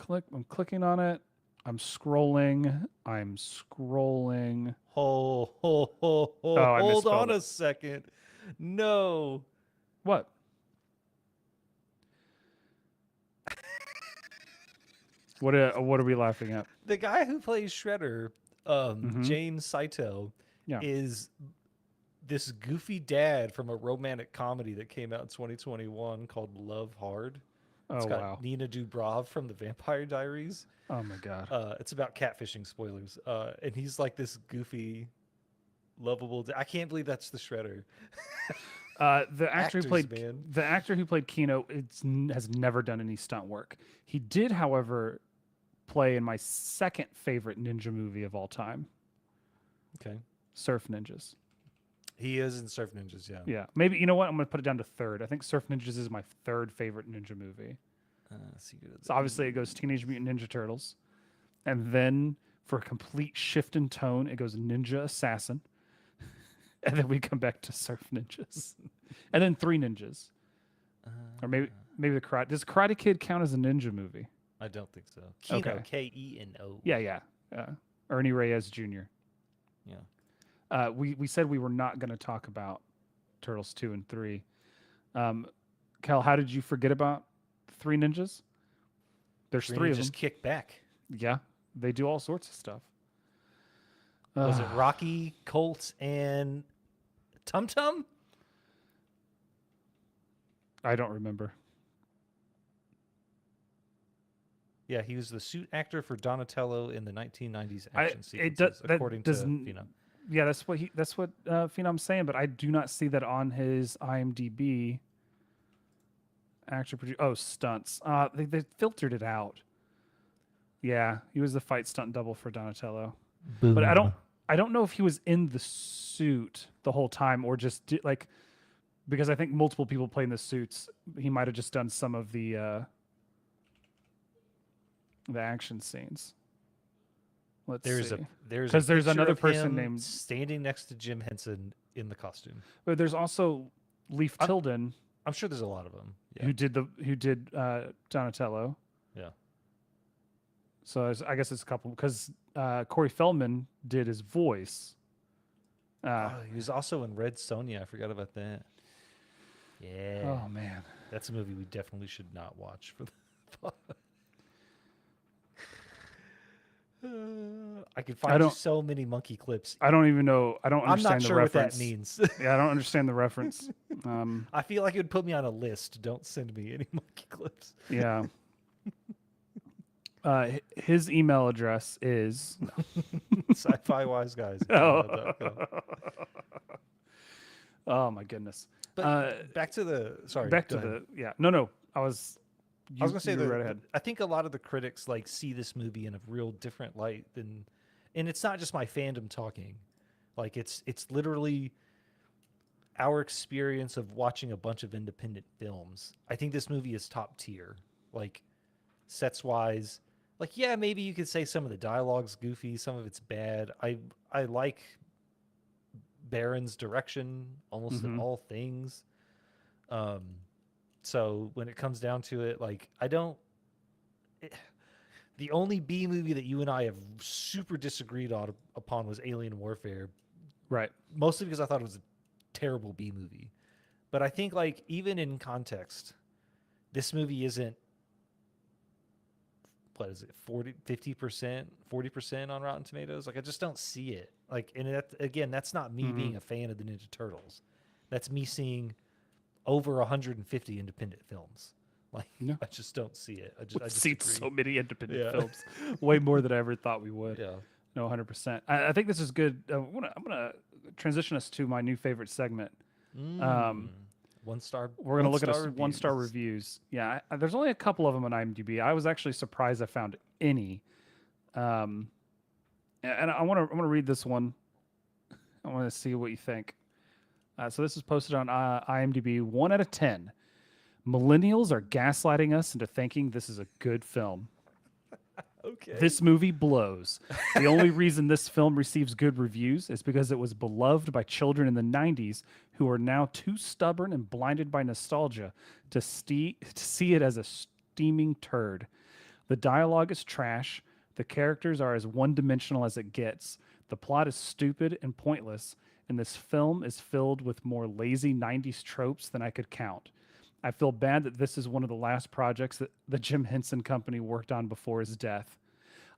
I'm clicking on it. I'm scrolling. Oh, I hold misspelled on it. a second. No. What? What are we laughing at? The guy who plays Shredder, Mhm. James Saito, Yeah. is this goofy dad from a romantic comedy that came out in 2021 called Love Hard. It's Oh got wow. Nina Dobrev from The Vampire Diaries. Oh my god. It's about catfishing, spoilers. And he's like this goofy, lovable. I can't believe that's the Shredder. The actor Actors, who played man. the actor who played Kino has never done any stunt work. He did, however, play in my second favorite ninja movie of all time, Okay. Surf Ninjas. He is in Surf Ninjas, yeah. Yeah, maybe you know what? I'm gonna put it down to third. I think Surf Ninjas is my third favorite ninja movie. Secret of the So obviously it goes Teenage Mutant Ninja Turtles, and then for a complete shift in tone, it goes Ninja Assassin, and then we come back to Surf Ninjas, and then Three Ninjas, or maybe the Karate. Does Karate Kid count as a ninja movie? I don't think so. Keno, Okay. K-E-N-O. Yeah. Ernie Reyes Jr. Yeah. We said we were not going to talk about Turtles 2 and 3. Cal, how did you forget about Three Ninjas? There's three of them. Just kick back. Yeah, they do all sorts of stuff. Was it Rocky, Colt, and Tum Tum? I don't remember. Yeah, he was the suit actor for Donatello in the 1990s I- action it sequences, do- that according to doesn't- Phenom. Yeah, that's what Phenom's saying, but I do not see that on his IMDb. Actor, producer. Oh, stunts. They filtered it out. Yeah, he was the fight stunt double for Donatello. But I don't know if he was in the suit the whole time or just because I think multiple people played in the suits. He might have just done some of the action scenes. Let's see. There's 'Cause there's picture another of person him named- standing next to Jim Henson in the costume. But there's also Leif Tilden I'm sure there's a lot of them. Yeah. who did Donatello. Yeah. So I guess it's a couple because Corey Feldman did his voice. He was also in Red Sonja. I forgot about that. Yeah. Oh man. That's a movie we definitely should not watch for the I could find you so many monkey clips. I don't even know. I don't I'm understand not the sure reference. what that means. Yeah, I don't understand the reference. I feel like it would put me on a list. Don't send me any monkey clips. Yeah. His email address is Sci-Fi Wise Guys. Oh my goodness. But back to the sorry. Back to go ahead. the yeah. No. I was gonna say right ahead. I think a lot of the critics like see this movie in a real different light than, and it's not just my fandom talking, like it's literally our experience of watching a bunch of independent films. I think this movie is top tier, like sets wise. Like yeah, maybe you could say some of the dialogue's goofy, some of it's bad. I like Barron's direction almost in all things. So when it comes down to it, like the only B movie that you and I have super disagreed upon was Alien Warfare, Right. mostly because I thought it was a terrible B movie. But I think like even in context, this movie isn't, what is it, 50%, 40% on Rotten Tomatoes? Like I just don't see it. Like, and that's not me being a fan of the Ninja Turtles. That's me seeing over 150 independent films. Like Yeah. I just don't see it. I We've seen disagree. so many independent Yeah. films, way more than I ever thought we would. Yeah. No, 100%. I think this is good. I'm gonna transition us to my new favorite segment. 1 star. We're gonna look at one-star 1-star reviews. reviews. Yeah, there's only a couple of them on IMDb. I was actually surprised I found any. And I want to read this one. want to see what you think. So this is posted on IMDb. 1 out of 10. Millennials are gaslighting us into thinking this is a good film. Okay. This movie blows. The only reason this film receives good reviews is because it was beloved by children in the 90s who are now too stubborn and blinded by nostalgia to see it as a steaming turd. The dialogue is trash. The characters are as one-dimensional as it gets. The plot is stupid and pointless, and this film is filled with more lazy 90s tropes than I could count. I feel bad that this is one of the last projects that the Jim Henson Company worked on before his death.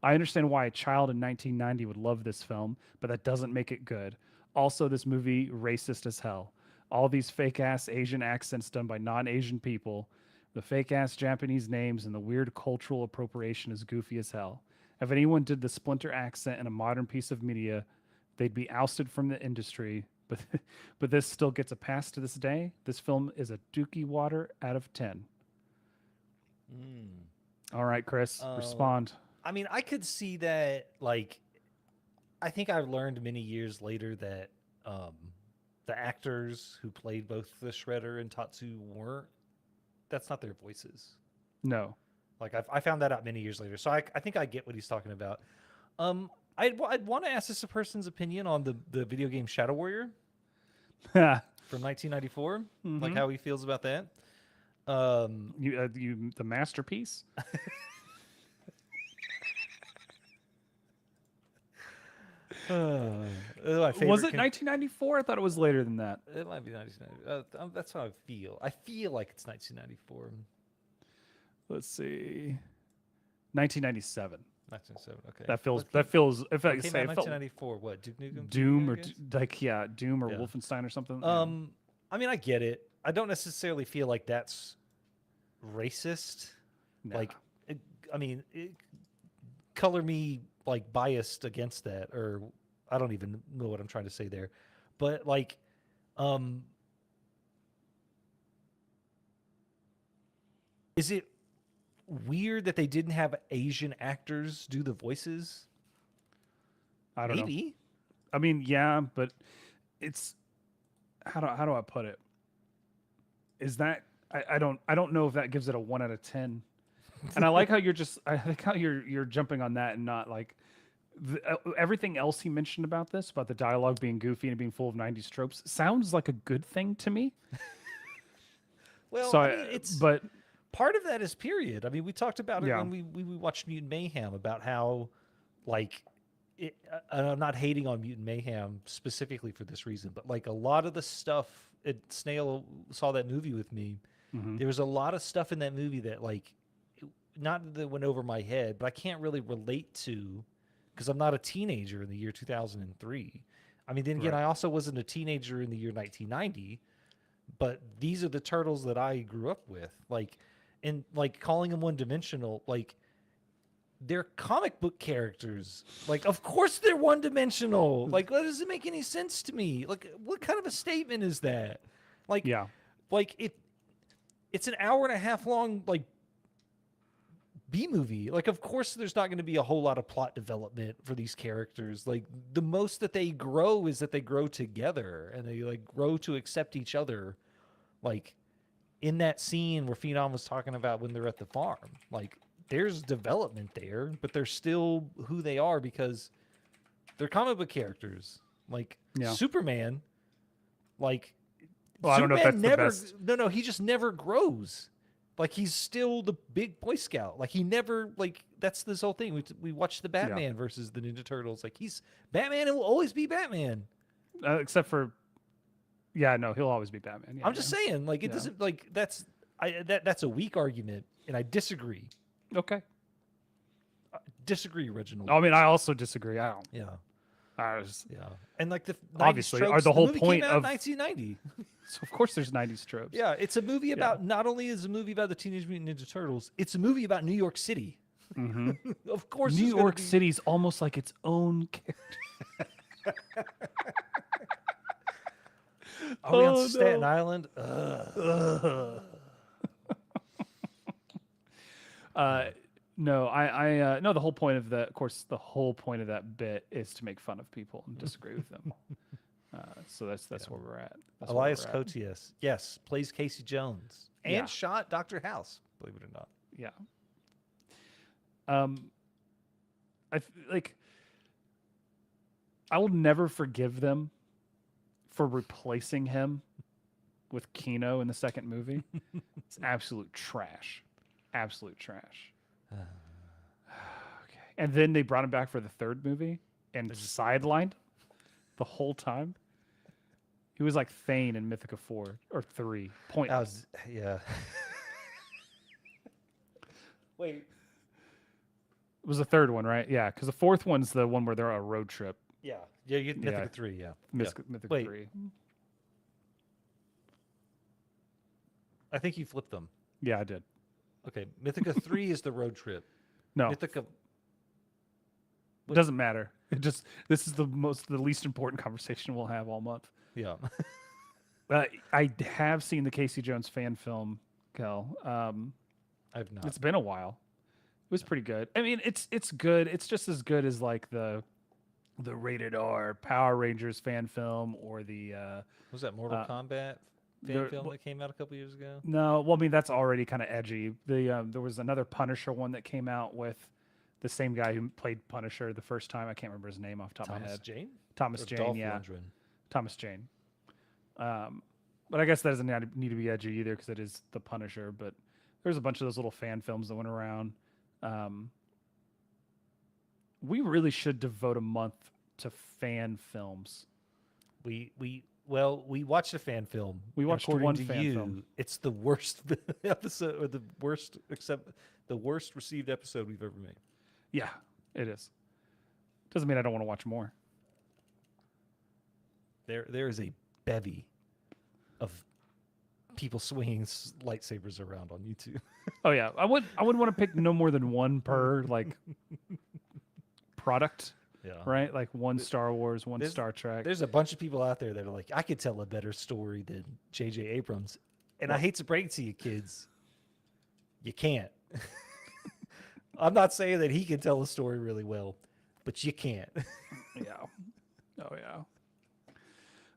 I understand why a child in 1990 would love this film, but that doesn't make it good. Also, this movie racist as hell. All these fake-ass Asian accents done by non-Asian people, the fake-ass Japanese names, and the weird cultural appropriation is goofy as hell. If anyone did the Splinter accent in a modern piece of media, they'd be ousted from the industry. But this still gets a pass to this day. This film is a Dookie Water out of 10. All right, Chris, respond. I mean, I could see that. Like, I think I've learned many years later that the actors who played both the Shredder and Tatsu weren't. That's not their voices. No. Like, I found that out many years later. So I think I get what he's talking about. I'd want to ask this a person's opinion on the video game Shadow Warrior from 1994, like how he feels about that. The masterpiece. Was it 1994? I thought it was later than that. It might be 1990. That's how I feel. I feel like it's 1994. Let's see. 1997. 1997. Okay. That feels. If I Came could say, out it felt 1994. What? Duke Nukem? Doom or I guess? Doom or Yeah. Wolfenstein or something. I mean, I get it. I don't necessarily feel like that's racist. No. Like, color me like biased against that, or I don't even know what I'm trying to say there. But like, is it weird that they didn't have Asian actors do the voices? I don't know. Maybe. I mean, yeah, but it's how do I put it? Is that I don't know if that gives it a 1 out of 10. And I like how you're jumping on that and not like everything else he mentioned about this, about the dialogue being goofy and being full of 90s tropes, sounds like a good thing to me. Well, So I mean, but part of that is period. I mean, we talked about it Yeah. when we watched Mutant Mayhem, about how, like, and I'm not hating on Mutant Mayhem specifically for this reason, but like a lot of the stuff, Snail saw that movie with me. There was a lot of stuff in that movie that, like, not that went over my head, but I can't really relate to because I'm not a teenager in the year 2003. I mean, then again, Right. I also wasn't a teenager in the year 1990. But these are the turtles that I grew up with. Like, and like calling them one dimensional, like they're comic book characters. Like, of course they're one dimensional. Like, that doesn't make any sense to me. Like, what kind of a statement is that? Like, yeah. like it's an hour and a half long, like, B movie. Like, of course there's not going to be a whole lot of plot development for these characters. Like, the most that they grow is that they grow together and they like grow to accept each other. Like, in that scene where Phenom was talking about when they're at the farm, like, there's development there, but they're still who they are because they're comic book characters. Like, Yeah. Superman, like, Well, I don't know if that's the never, best. No, he just never grows. Like, he's still the big Boy Scout. Like, he never, like, that's this whole thing. We watched the Batman versus the Ninja Turtles. Like, he's Batman and will always be Batman. Except for, yeah, no, he'll always be Batman. Yeah, I'm just saying, like, it Yeah. doesn't, like, that's a weak argument, and I disagree. Okay. Disagree, Reginald. I mean, I also disagree. I don't. Yeah, I was, yeah. And, like, the 90s Obviously, tropes, the whole movie point came out in of- 1990. so of course, there's 90s tropes. Yeah, it's a movie about, not only is it a movie about the Teenage Mutant Ninja Turtles, it's a movie about New York City. Of course, New there's gonna York be- City's almost like its own character. Are we on Oh, Staten no. Island? No, I no. The whole point of that, of course, the whole point of that bit is to make fun of people and disagree with them. So that's Yeah. where we're at. That's where Elias we're at. Koteas, yes, plays Casey Jones and Yeah. shot Dr. House, believe it or not. Yeah. Like I will never forgive them for replacing him with Kino in the second movie. It's absolute trash. Absolute trash. Okay. And then they brought him back for the third movie and sidelined the whole time. He was like Thane in Mythica 4 or 3. Pointless. Yeah. Wait. It was the third one, right? Yeah, because the fourth one's the one where they're on a road trip. Yeah. Yeah, you Mythica 3, yeah. Mythica Wait. 3. I think you flipped them. Yeah, I did. Okay, Mythica 3 is the road trip. No, Mythica it doesn't matter. It just this is the least important conversation we'll have all month. Yeah. I have seen the Casey Jones fan film, Kel. I've not. It's been a while. It was pretty good. I mean, it's good. It's just as good as like the rated R Power Rangers fan film or the Was that Mortal Kombat fan film that came out a couple years ago? no. Well, I mean that's already kind of edgy. There was another Punisher one that came out with the same guy who played Punisher the first time. I can't remember his name off the top of my head. Jane? Thomas Or Jane, Dolph yeah. Lundgren? Thomas Jane. But I guess that doesn't need to be edgy either because it is the Punisher. But there's a bunch of those little fan films that went around. We really should devote a month to fan films. We watched a fan film. We and watched according one to fan you, film. It's the worst episode, or the worst received episode we've ever made. Yeah, it is. Doesn't mean I don't want to watch more. There is a bevy of people swinging lightsabers around on YouTube. Oh yeah, I wouldn't want to pick no more than one per like product, Yeah. right? Like one Star Wars, one There's- Star Trek. There's a bunch of people out there that are like, I could tell a better story than J.J. Abrams. And I hate to break it to you kids, you can't. I'm not saying that he can tell a story really well, but you can't. Yeah. Oh yeah.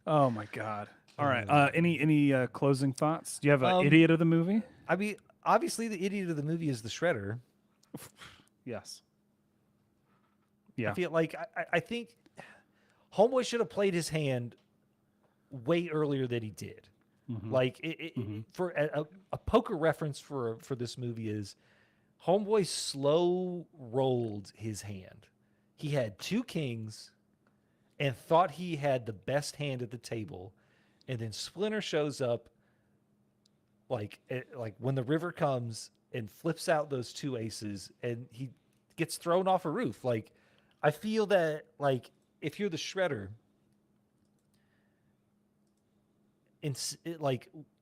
Oh my God. All right. Any closing thoughts? Do you have an idiot of the movie? I mean, obviously the idiot of the movie is the Shredder. Yes. Yeah. I feel like I think Homeboy should have played his hand way earlier than he did. Mhm. Like for a poker reference for this movie is Homeboy slow rolled his hand. He had two kings and thought he had the best hand at the table, and then Splinter shows up like when the river comes and flips out those two aces, and he gets thrown off a roof. Like, I feel that like if you're the Shredder,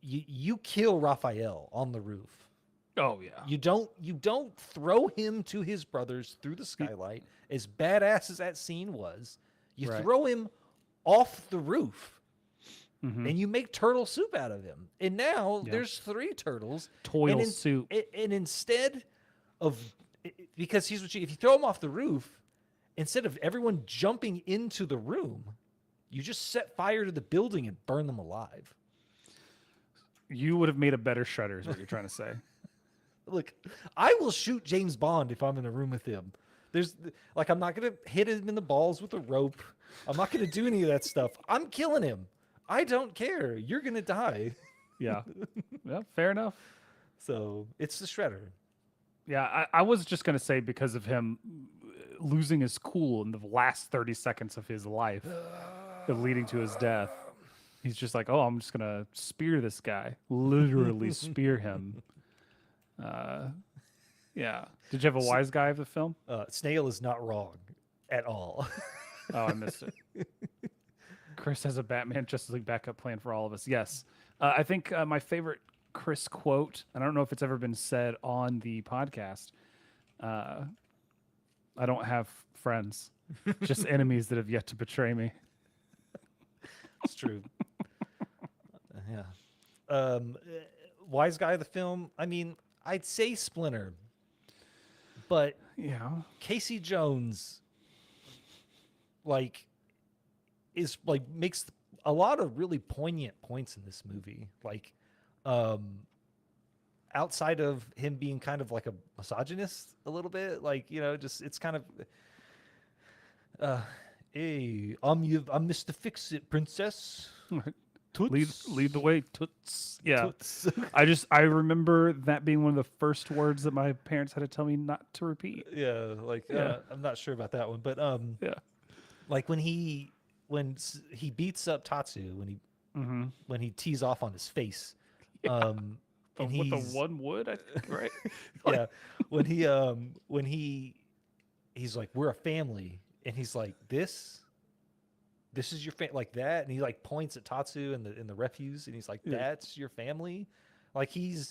you kill Raphael on the roof. Oh yeah. You don't throw him to his brothers through the skylight. As badass as that scene was, you Right. throw him off the roof, Mhm. and you make turtle soup out of him. And now Yeah. there's three turtles. Toil and soup. And instead of, because here's what if you throw him off the roof, instead of everyone jumping into the room, you just set fire to the building and burn them alive. You would have made a better Shredder, is what you're trying to say. Look, I will shoot James Bond if I'm in a room with him. I'm not going to hit him in the balls with a rope. I'm not going to do any of that stuff. I'm killing him. I don't care. You're going to die. Yeah. Yeah. Fair enough. So it's the Shredder. Yeah, I was just gonna say because of him losing his cool in the last 30 seconds of his life, leading to his death. He's just like, oh, I'm just gonna spear this guy, literally spear him. Yeah. Did you have a wise guy of the film? Snail is not wrong at all. Oh, I missed it. Chris has a Batman Justice League backup plan for all of us. Yes. I think my favorite Chris quote, and I don't know if it's ever been said on the podcast. I don't have friends, just enemies that have yet to betray me. It's true. Yeah. Wise guy of the film. I mean, I'd say Splinter, but Yeah. Casey Jones, makes a lot of really poignant points in this movie. Like, um, outside of him being kind of like a misogynist a little bit, like just it's kind of, uh, hey, I'm Mr. Fix It, princess. lead the Toots, way, toots. Yeah. toots. I remember that being one of the first words that my parents had to tell me not to repeat. Yeah, like Yeah. I'm not sure about that one, but Yeah. like he beats up Tatsu Mm-hmm. when he tees off on his face, Yeah. um, and With the he's one wood, I think, right? Like, yeah, when he's like, we're a family, and he's like, this is your like that, and he like points at Tatsu in the refuse, and he's like, yeah. that's your family. Like he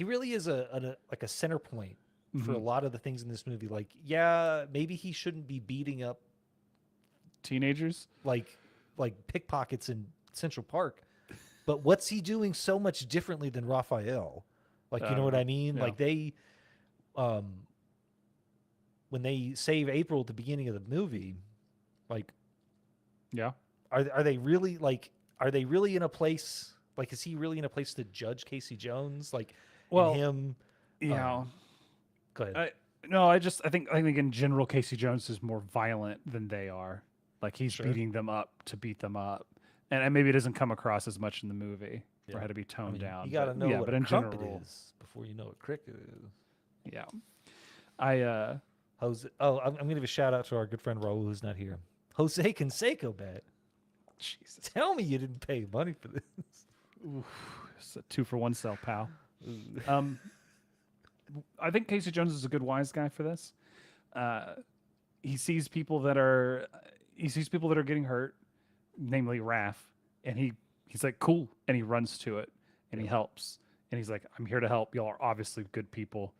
really is like a center point for a Mm-hmm. lot of the things in this movie. Like, yeah, maybe he shouldn't be beating up Teenagers. like pickpockets in Central Park, but what's he doing so much differently than Raphael? Like, you know what I mean? Yeah. Like um when they save April at the beginning of the movie, like, Yeah. are they really like, are they really in a place, like, is he really in a place to judge Casey Jones, like, and Well, him yeah. go ahead. I no, I think in general Casey Jones is more violent than they are. Like he's Sure. beating them up to beat them up. And maybe it doesn't come across as much in the movie Yeah, or had to be I toned mean, down. you got to But know yeah, what but a in crumpet general, is before you know what cricket is. yeah. I Jose, I'm gonna give a shout out to our good friend Raul, who's not here. Jose Canseco bet. Jesus. Tell me you didn't pay money for this. Oof, it's a 2-for-1 sell, pal. Ooh. Um I think Casey Jones is a good wise guy for this. Uh he sees people that are getting hurt, namely Raph, and he's like, cool, and he runs to it and he Yeah. helps, and he's like, I'm here to help. Y'all are obviously good people,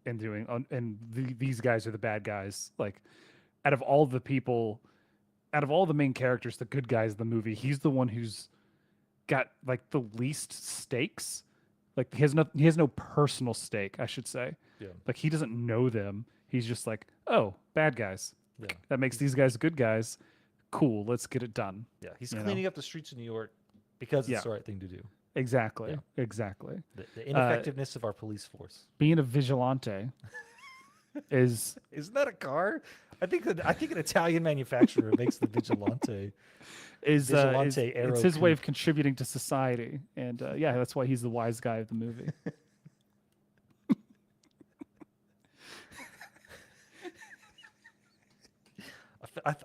and these guys are the bad guys. Like, out of all the people, out of all the main characters, the good guys of the movie, he's the one who's got like the least stakes. Like he has no personal stake, I should say. Yeah. Like he doesn't know them. He's just like, oh, bad guys. Yeah. That makes these guys good guys. Cool, let's get it done. Yeah. He's You know? cleaning up the streets of New York because Yeah, it's the right thing to do. exactly, Yeah. exactly. The ineffectiveness of our police force. Being a vigilante is Isn't that a car? I think an Italian manufacturer makes the Vigilante. Vigilante Aero it's his way Coupe. of contributing to society, and yeah, that's why he's the wise guy of the movie.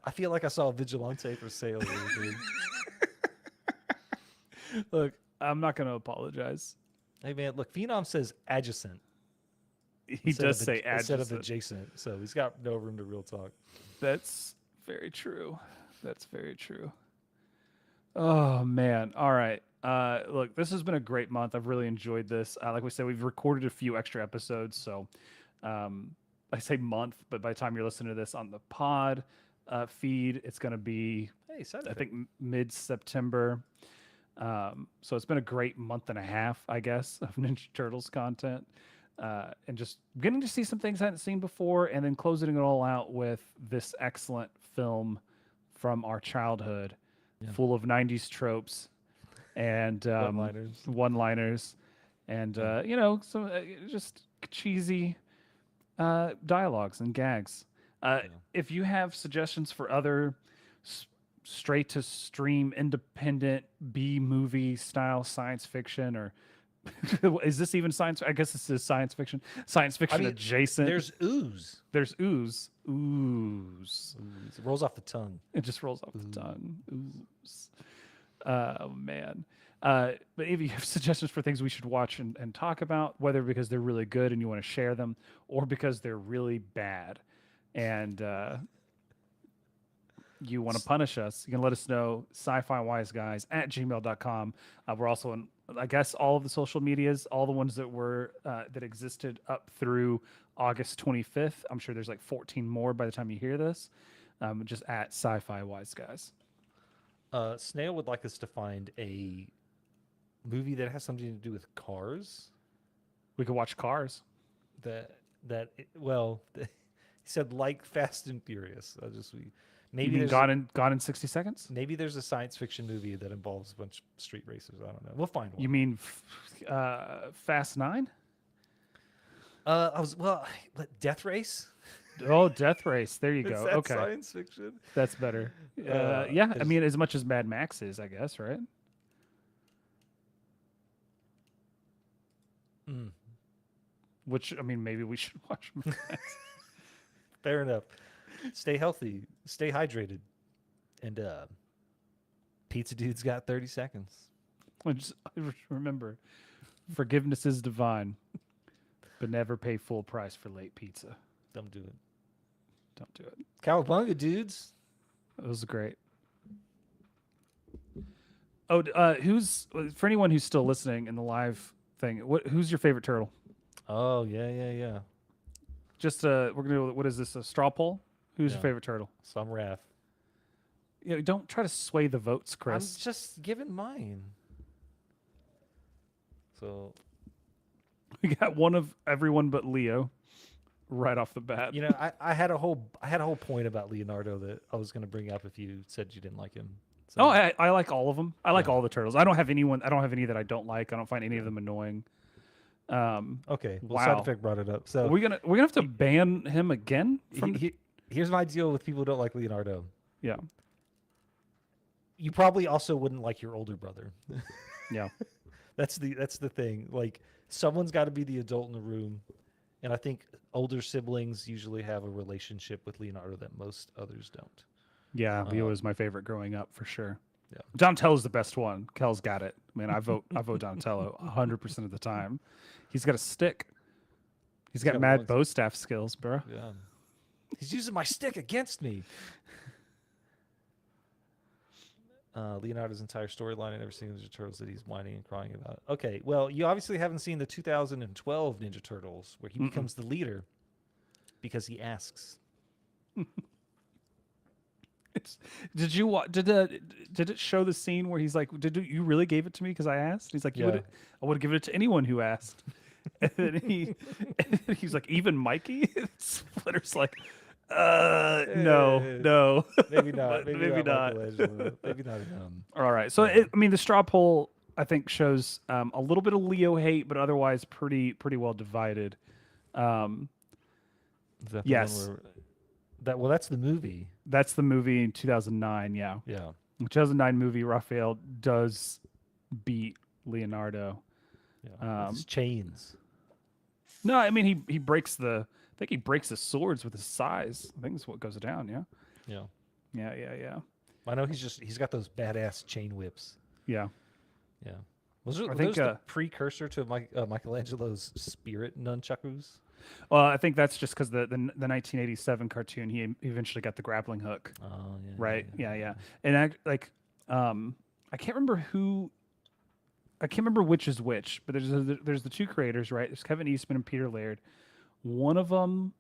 I feel like I saw a Vigilante for sale. Dude. Look, I'm not going to apologize. Hey man, look, Phenom says adjacent. He instead does of say instead of adjacent. adjacent, so he's got no room to real talk. That's very true. That's very true. Oh man. All right. Look, this has been a great month. I've really enjoyed this. Like we said, we've recorded a few extra episodes, so I say month, but by the time you're listening to this on the pod feed, it's going to be, Hey, side I effect. think, mid-September. So it's been a great month and a half, I guess, of Ninja Turtles content. And just getting to see some things I hadn't seen before, and then closing it all out with this excellent film from our childhood, Yeah. full of 90s tropes and One-liners. one-liners, and some just cheesy dialogues and gags. Yeah. If you have suggestions for other straight to stream independent B movie style science fiction, or is this even science? I guess this is science fiction. Science fiction mean, adjacent. There's ooze. There's ooze. It rolls off the tongue. It just rolls off the tongue. Ooze. Oh man. But if you have suggestions for things we should watch and talk about, whether because they're really good and you want to share them, or because they're really bad, and you want to punish us, you can let us know. Sci-Fi Wise Guys at gmail.com. We're also on, I guess, all of the social medias, all the ones that were that existed up through August 25th. I'm sure there's like 14 more by the time you hear this. Just at Sci-Fi Wise Guys. Snail would like us to find a movie that has something to do with cars. We could watch Cars. He said like Fast and Furious. You Maybe mean there's Gone in 60 Seconds? maybe there's a science fiction movie that involves a bunch of street racers. I don't know. We'll find one. You mean Fast 9? I was what Death Race? Oh, Death Race. There you Is go. that Okay. science fiction? That's better. Uh, Yeah, I there's- mean, as much as Mad Max is, I guess, right? Mm, Which, I mean, maybe we should watch Mad Max. fair enough. Stay healthy, stay hydrated, and Pizza Dude's got 30 seconds. Remember, forgiveness is divine, but never pay full price for late pizza. Don't do it. Don't do it. Cowabunga, dudes. It was great. Oh, who's for anyone who's still listening in the live thing? Who's your favorite turtle? Oh yeah. Just we're gonna do, what is this, a straw poll? Who's your Yeah. favorite turtle? Some Raph. You know, don't try to sway the votes, I'm Chris. just giving mine. So We got one of everyone but Leo right off the bat. you know, I had a whole point about Leonardo that I was going to bring up if you said you didn't like him. So, Oh, I like all of them. I like Yeah. all the turtles. I don't have any that I don't like. I don't find any of them annoying. okay. Well, Wow. Side Effect brought it up. So we're gonna have to ban him again from. here's my deal with people who don't like Leonardo. Yeah, You probably also wouldn't like your older brother. yeah. That's the thing. Like someone's got to be the adult in the room, and I think older siblings usually have a relationship with Leonardo that most others don't. Yeah, Leo was my favorite growing up for sure. Yeah. Donatello's the best one. Kel's got it. Man, I vote Donatello 100% of the time. He's got a stick. He's got got mad one- bow staff skills, bro. Yeah. He's using my stick against me. Leonardo's entire storyline in every single Ninja Turtles that he's whining and crying about. Okay, well, you obviously haven't seen the 2012 Ninja Turtles where he becomes the leader because he asks. Did you did it show the scene where he's like, you really gave it to me because I asked? He's like, Yeah. I would have given it to anyone who asked. And then he's like, even Mikey? Splinter's like, no. Maybe not. But Maybe not. not. Michelangelo. Maybe not him. All right. So I mean, the straw poll I think shows a little bit of Leo hate, but otherwise pretty well divided. Is that the Yes. one where, that's the movie. That's the movie in 2009. Yeah, Yeah. the 2009 movie. Raphael does beat Leonardo. Yeah. With his chains. No, I mean he breaks I think he breaks the swords with his size. I think that's what goes down. Yeah. Yeah. Yeah. I know he's got those badass chain whips. Yeah. Yeah. Were I those think, the precursor to Michelangelo's spirit nunchakus? Well, I think that's just because the 1987 cartoon, he eventually got the grappling hook. Oh, yeah. Right. Yeah. And I can't remember which is which, but there's the two creators, right? There's Kevin Eastman and Peter Laird. One of them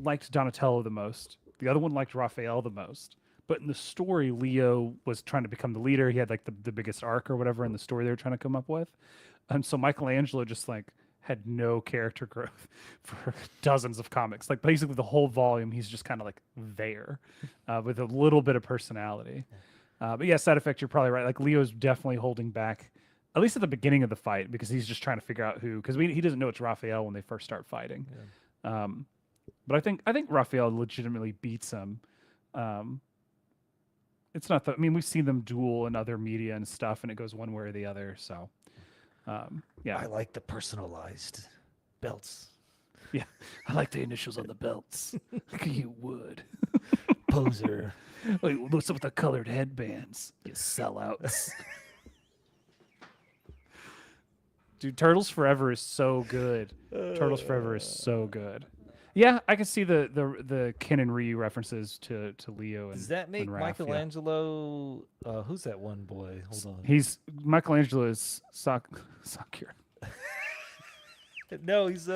liked Donatello the most. The other one liked Raphael the most. But in the story, Leo was trying to become the leader. He had like the biggest arc or whatever in the story they were trying to come up with. And so Michelangelo just like had no character growth for dozens of comics. Like basically the whole volume, he's just kind of like there with a little bit of personality. But yeah, Side Effect, you're probably right. Like Leo's definitely holding back, at least at the beginning of the fight, because he's just trying to figure out who. Because he doesn't know it's Raphael when they first start fighting. Yeah. But I think Raphael legitimately beats him. It's not that. I mean, we've seen them duel in other media and stuff, and it goes one way or the other. So, yeah, I like the personalized belts. yeah, I like the initials on the belts. You would. Poser. Wait, what's up with the colored headbands? You sellouts. Dude, Turtles Forever is so good. Turtles Forever is so good. Yeah, I can see the Ken and Ryu references to Leo and Does that make and Raph, yeah. Michelangelo? Who's that one boy? Hold on. He's Michelangelo is Sakura. No, he's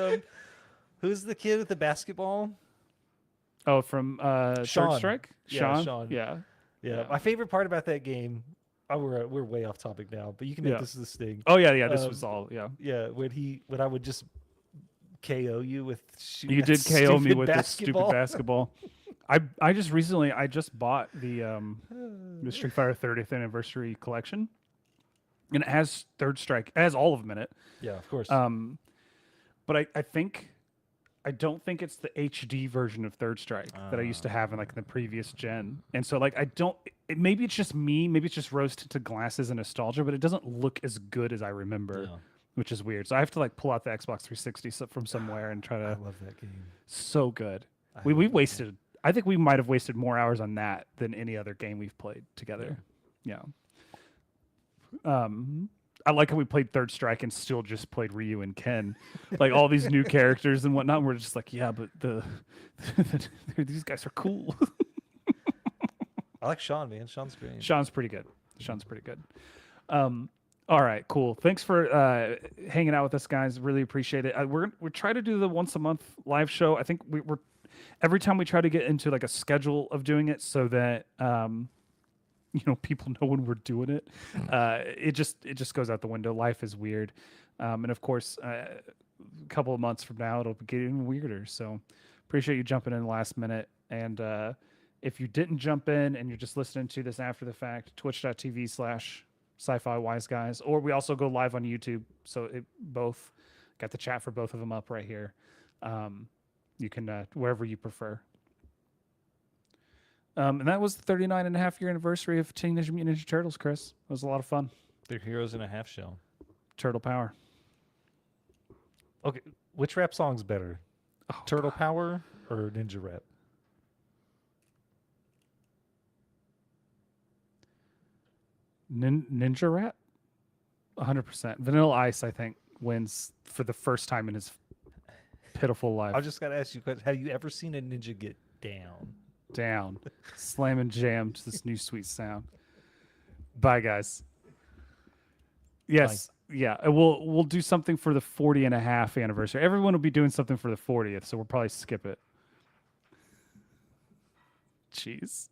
who's the kid with the basketball? Oh, from Third Sean. Strike? Yeah, Sean. Yeah. Yeah. My favorite part about that game. Oh, we're way off topic now, but you can make Yeah. this the sting. Oh yeah. This was all. Yeah. Yeah, when I would just KO you with shooting You that did KO me stupid with this stupid basketball. I just recently I just bought the Street Fighter 30th anniversary collection, and it has Third Strike. It has all of them in it. Yeah, of course. But I don't think it's the HD version of Third Strike that I used to have in like the previous gen. And so like I don't. Maybe it's just me. Maybe it's just rose tinted glasses and nostalgia. But it doesn't look as good as I remember, Yeah. which is weird. So I have to like pull out the Xbox 360 from somewhere and try I to. love that game. So good. I We love that game. wasted. I think we might have wasted more hours on that than any other game we've played together. Yeah. I like how we played Third Strike and still just played Ryu and Ken, like all these new characters and whatnot. And we're just like, yeah, but these guys are cool. I like Sean, man. Sean's great. Sean's pretty good. Sean's pretty good. All right, cool. Thanks for hanging out with us, guys. Really appreciate it. We try to do the once a month live show. I think we're every time we try to get into like a schedule of doing it so that people know when we're doing it. It just goes out the window. Life is weird, and of course, a couple of months from now it'll be getting weirder. So appreciate you jumping in last minute. And if you didn't jump in and you're just listening to this after the fact, twitch.tv/Sci-Fi Wise Guys, or we also go live on YouTube. So both got the chat for both of them up right here. You can wherever you prefer. And that was the 39 and a half year anniversary of Teenage Mutant Ninja Turtles, Chris. It was a lot of fun. They're heroes in a half shell. Turtle power. Okay, which rap song's better? Oh, Turtle Power or Ninja Rap? Ninja Rat? 100%. Vanilla Ice, I think, wins for the first time in his pitiful life. I just got to ask you, have you ever seen a ninja get down? Down. Slam and jam to this new sweet sound. Bye, guys. Yes. Bye. Yeah. We'll do something for the 40 and a half anniversary. Everyone will be doing something for the 40th, so we'll probably skip it. Jeez.